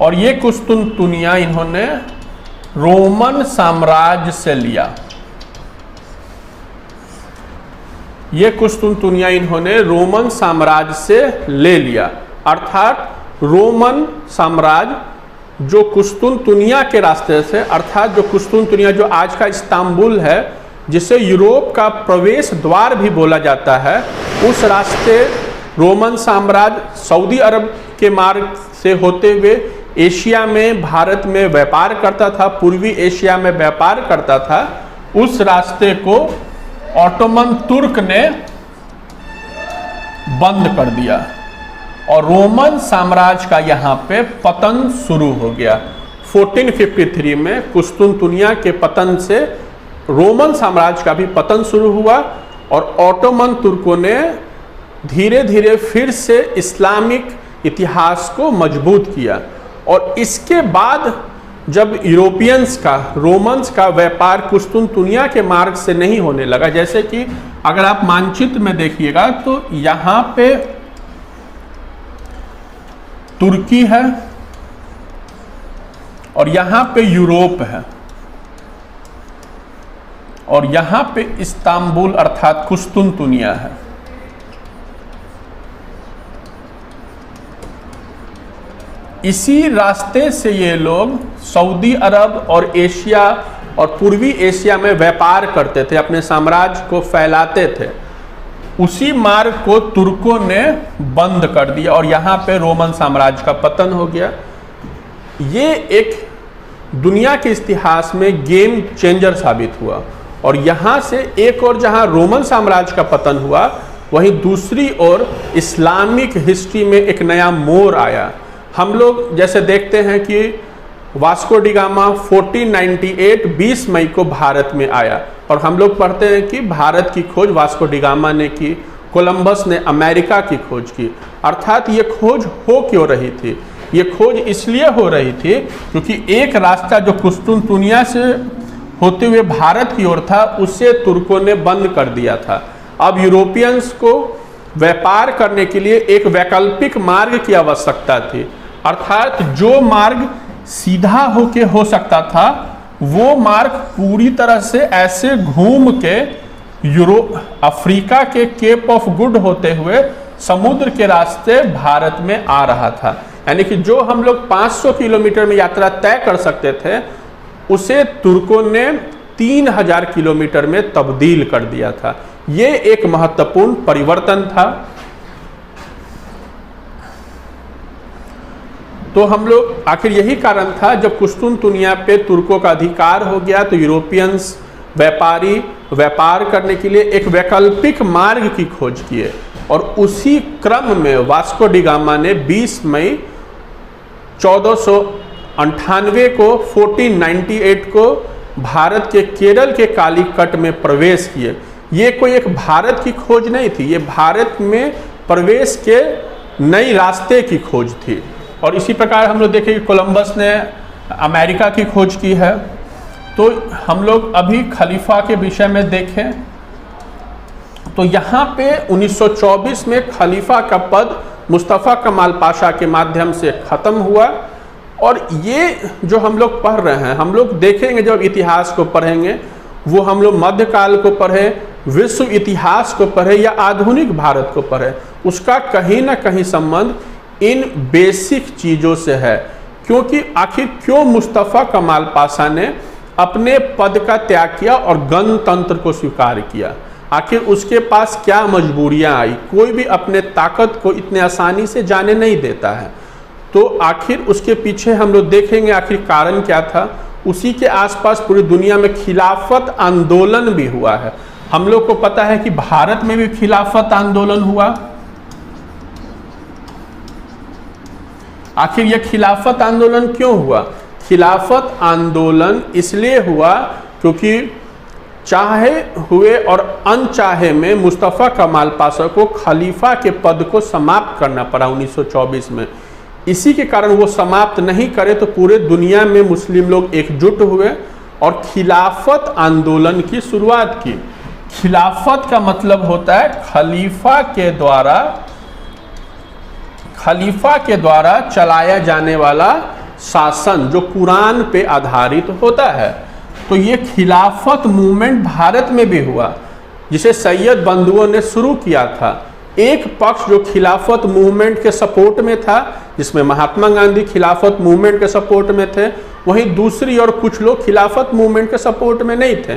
और ये कुस्तुनतुनिया इन्होंने रोमन साम्राज्य से लिया। ये कुस्तुनतुनिया इन्होंने रोमन साम्राज्य से ले लिया, अर्थात रोमन साम्राज्य जो कुस्तुनतुनिया के रास्ते से, अर्थात जो कुस्तुनतुनिया जो आज का इस्तांबुल है, जिसे यूरोप का प्रवेश द्वार भी बोला जाता है, उस रास्ते रोमन साम्राज्य सऊदी अरब के मार्ग से होते हुए एशिया में, भारत में व्यापार करता था, पूर्वी एशिया में व्यापार करता था। उस रास्ते को ऑटोमन तुर्क ने बंद कर दिया और रोमन साम्राज्य का यहाँ पे पतन शुरू हो गया। 1453 में कुस्तुनतुनिया के पतन से रोमन साम्राज्य का भी पतन शुरू हुआ और ऑटोमन तुर्कों ने धीरे धीरे फिर से इस्लामिक इतिहास को मजबूत किया। और इसके बाद जब यूरोपियंस का, रोमन्स का व्यापार कुस्तुनतुनिया के मार्ग से नहीं होने लगा, जैसे कि अगर आप मानचित्र में देखिएगा तो यहाँ पे तुर्की है और यहाँ पे यूरोप है और यहाँ पे इस्तांबुल अर्थात कुस्तुनतुनिया है। इसी रास्ते से ये लोग सऊदी अरब और एशिया और पूर्वी एशिया में व्यापार करते थे, अपने साम्राज्य को फैलाते थे। उसी मार्ग को तुर्कों ने बंद कर दिया और यहाँ पे रोमन साम्राज्य का पतन हो गया। ये एक दुनिया के इतिहास में गेम चेंजर साबित हुआ। और यहाँ से एक और जहाँ रोमन साम्राज्य का पतन हुआ, वहीं दूसरी ओर इस्लामिक हिस्ट्री में एक नया मोड़ आया। हम लोग जैसे देखते हैं कि वास्को डी गामा 1498 20 मई को भारत में आया, और हम लोग पढ़ते हैं कि भारत की खोज वास्को डी गामा ने की, कोलंबस ने अमेरिका की खोज की। अर्थात ये खोज हो क्यों रही थी? ये खोज इसलिए हो रही थी क्योंकि एक रास्ता जो कुस्तुनतुनिया से होते हुए भारत की ओर था, उसे तुर्कों ने बंद कर दिया था। अब यूरोपियंस को व्यापार करने के लिए एक वैकल्पिक मार्ग की आवश्यकता थी। अर्थात जो मार्ग सीधा होके हो सकता था, वो मार्ग पूरी तरह से ऐसे घूम के अफ्रीका के केप ऑफ गुड होते हुए समुद्र के रास्ते भारत में आ रहा था। यानी कि जो हम लोग 500 किलोमीटर में यात्रा तय कर सकते थे, उसे तुर्कों ने 3000 किलोमीटर में तब्दील कर दिया था। ये एक महत्वपूर्ण परिवर्तन था। तो हम लोग आखिर यही कारण था, जब कुस्तुनतुनिया पे तुर्कों का अधिकार हो गया तो यूरोपियंस व्यापारी व्यापार करने के लिए एक वैकल्पिक मार्ग की खोज किए। और उसी क्रम में वास्को डी गामा ने 20 मई 1498 को 1498 को भारत के केरल के कालीकट में प्रवेश किए। ये कोई एक भारत की खोज नहीं थी, ये भारत में प्रवेश के नई रास्ते की खोज थी। और इसी प्रकार हम लोग देखें कि कोलंबस ने अमेरिका की खोज की है। तो हम लोग अभी खलीफा के विषय में देखें तो यहाँ पे 1924 में खलीफा का पद मुस्तफ़ा कमाल पाशा के माध्यम से ख़त्म हुआ। और ये जो हम लोग पढ़ रहे हैं, हम लोग देखेंगे जब इतिहास को पढ़ेंगे, वो हम लोग मध्यकाल को पढ़ें, विश्व इतिहास को पढ़ें या आधुनिक भारत को पढ़ें, उसका कहीं ना कहीं संबंध इन बेसिक चीज़ों से है। क्योंकि आखिर क्यों मुस्तफ़ा कमाल पाशा ने अपने पद का त्याग किया और गणतंत्र को स्वीकार किया? आखिर उसके पास क्या मजबूरियां आई? कोई भी अपने ताकत को इतने आसानी से जाने नहीं देता है। तो आखिर उसके पीछे हम लोग देखेंगे आखिर कारण क्या था। उसी के आसपास पूरी दुनिया में खिलाफत आंदोलन भी हुआ है। हम लोग को पता है कि भारत में भी खिलाफत आंदोलन हुआ। आखिर यह खिलाफत आंदोलन क्यों हुआ? खिलाफत आंदोलन इसलिए हुआ क्योंकि चाहे हुए और अनचाहे में मुस्तफ़ा कमाल पाशा को खलीफा के पद को समाप्त करना पड़ा 1924 में। इसी के कारण वो समाप्त नहीं करे तो पूरे दुनिया में मुस्लिम लोग एकजुट हुए और खिलाफत आंदोलन की शुरुआत की। खिलाफत का मतलब होता है खलीफा के द्वारा चलाया जाने वाला शासन जो कुरान पे आधारित होता है। तो ये खिलाफत मूवमेंट भारत में भी हुआ, जिसे सैयद बंधुओं ने शुरू किया था। एक पक्ष जो खिलाफत मूवमेंट के सपोर्ट में था, जिसमें महात्मा गांधी खिलाफत मूवमेंट के सपोर्ट में थे, वहीं दूसरी और कुछ लोग खिलाफत मूवमेंट के सपोर्ट में नहीं थे।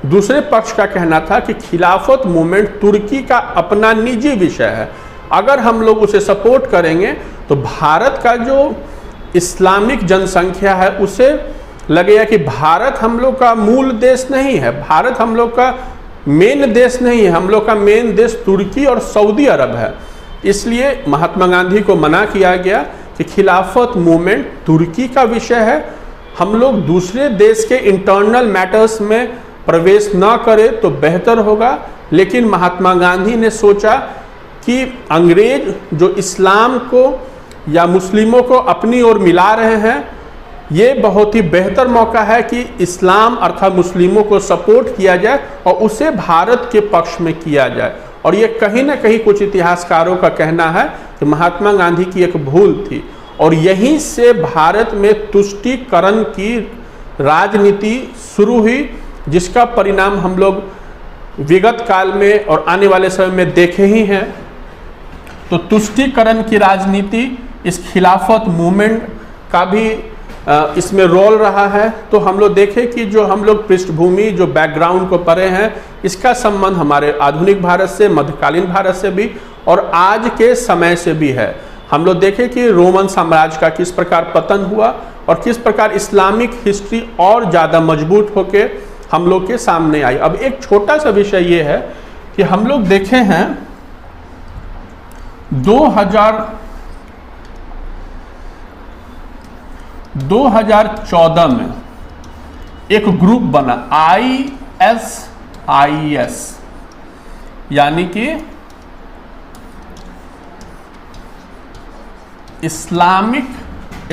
दूसरे पक्ष का कहना था कि खिलाफत मूवमेंट तुर्की का अपना निजी विषय है, अगर हम लोग उसे सपोर्ट करेंगे तो भारत का जो इस्लामिक जनसंख्या है उसे लगेगा कि भारत हम लोग का मूल देश नहीं है, भारत हम लोग का मेन देश नहीं है, हम लोग का मेन देश तुर्की और सऊदी अरब है। इसलिए महात्मा गांधी को मना किया गया कि खिलाफत मूवमेंट तुर्की का विषय है, हम लोग दूसरे देश के इंटरनल मैटर्स में प्रवेश न करें तो बेहतर होगा। लेकिन महात्मा गांधी ने सोचा कि अंग्रेज जो इस्लाम को या मुस्लिमों को अपनी ओर मिला रहे हैं, ये बहुत ही बेहतर मौका है कि इस्लाम अर्थात मुस्लिमों को सपोर्ट किया जाए और उसे भारत के पक्ष में किया जाए। और ये कहीं ना कहीं कुछ इतिहासकारों का कहना है कि महात्मा गांधी की एक भूल थी और यहीं से भारत में तुष्टीकरण की राजनीति शुरू हुई, जिसका परिणाम हम लोग विगत काल में और आने वाले समय में देखे ही हैं। तो तुष्टीकरण की राजनीति इस खिलाफत मूवमेंट का भी इसमें रोल रहा है। तो हम लोग देखें कि जो हम लोग पृष्ठभूमि जो बैकग्राउंड को पढ़े हैं, इसका संबंध हमारे आधुनिक भारत से, मध्यकालीन भारत से भी और आज के समय से भी है। हम लोग देखें कि रोमन साम्राज्य का किस प्रकार पतन हुआ और किस प्रकार इस्लामिक हिस्ट्री और ज़्यादा मजबूत होके हम लोग के सामने आई। अब एक छोटा सा विषय ये है कि हम लोग देखे हैं 2014 में एक ग्रुप बना ISIS, यानी कि Islamic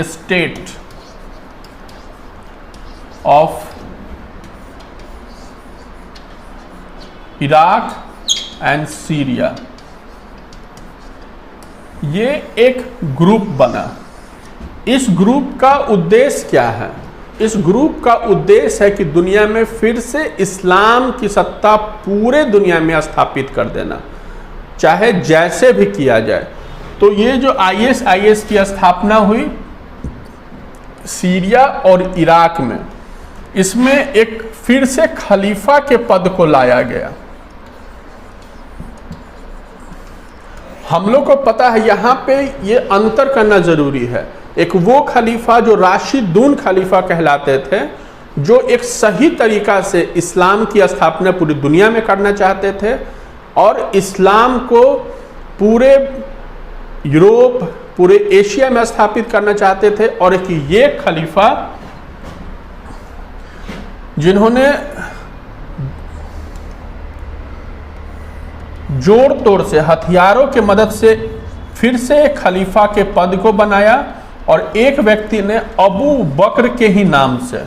state of Iraq and Syria. ये एक ग्रुप बना। इस ग्रुप का उद्देश्य क्या है? इस ग्रुप का उद्देश्य है कि दुनिया में फिर से इस्लाम की सत्ता पूरे दुनिया में स्थापित कर देना, चाहे जैसे भी किया जाए। तो ये जो ISIS की स्थापना हुई सीरिया और इराक में, इसमें एक फिर से खलीफा के पद को लाया गया। हम लोग को पता है, यहाँ पे ये अंतर करना जरूरी है। एक वो खलीफा जो राशिदून खलीफा कहलाते थे, जो एक सही तरीका से इस्लाम की स्थापना पूरी दुनिया में करना चाहते थे और इस्लाम को पूरे यूरोप, पूरे एशिया में स्थापित करना चाहते थे। और एक ये खलीफा जिन्होंने जोड़ तोड़ से हथियारों के मदद से फिर से खलीफा के पद को बनाया, और एक व्यक्ति ने अबू बकर के ही नाम से,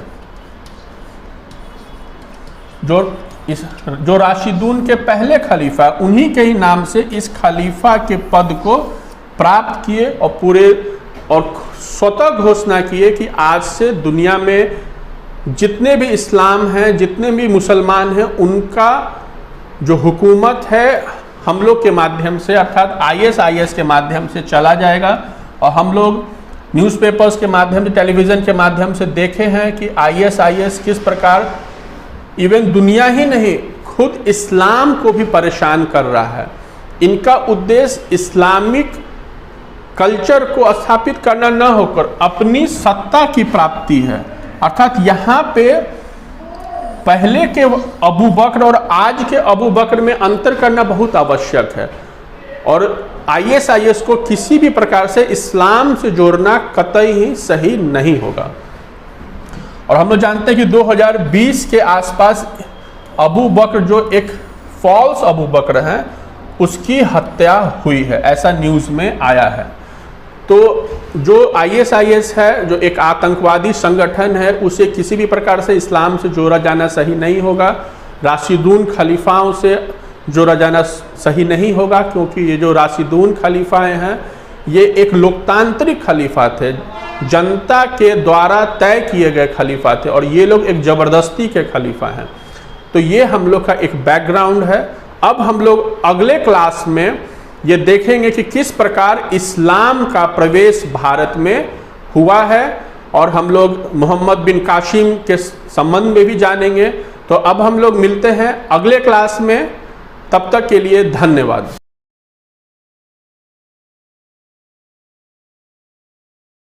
जो राशिदून के पहले खलीफा, उन्हीं के ही नाम से इस खलीफा के पद को प्राप्त किए और स्वतः घोषणा किए कि आज से दुनिया में जितने भी इस्लाम हैं, जितने भी मुसलमान हैं, उनका जो हुकूमत है हम लोग के माध्यम से, अर्थात ISIS के माध्यम से चला जाएगा। और हम लोग न्यूज़पेपर्स के माध्यम से, टेलीविज़न के माध्यम से देखे हैं कि ISIS किस प्रकार इवन दुनिया ही नहीं, खुद इस्लाम को भी परेशान कर रहा है। इनका उद्देश्य इस्लामिक कल्चर को स्थापित करना न होकर अपनी सत्ता की प्राप्ति है। अर्थात यहाँ पे पहले के अबू बकर और आज के अबू बकर में अंतर करना बहुत आवश्यक है, और ISIS को किसी भी प्रकार से इस्लाम से जोड़ना कतई ही सही नहीं होगा। और हम लोग जानते हैं कि 2020 के आसपास अबू बकर, जो एक फॉल्स अबू बकर हैं, उसकी हत्या हुई है, ऐसा न्यूज़ में आया है। तो जो ISIS है, जो एक आतंकवादी संगठन है, उसे किसी भी प्रकार से इस्लाम से जोड़ा जाना सही नहीं होगा। राशिदून खलीफाओं से जोड़ा जाना सही नहीं होगा, क्योंकि ये जो राशिदून खलीफाएं हैं, ये एक लोकतांत्रिक खलीफा थे, जनता के द्वारा तय किए गए खलीफा थे, और ये लोग एक ज़बरदस्ती के खलीफा हैं। तो ये हम लोग का एक बैकग्राउंड है। अब हम लोग अगले क्लास में ये देखेंगे कि किस प्रकार इस्लाम का प्रवेश भारत में हुआ है, और हम लोग मोहम्मद बिन कासिम के संबंध में भी जानेंगे। तो अब हम लोग मिलते हैं अगले क्लास में, तब तक के लिए धन्यवाद।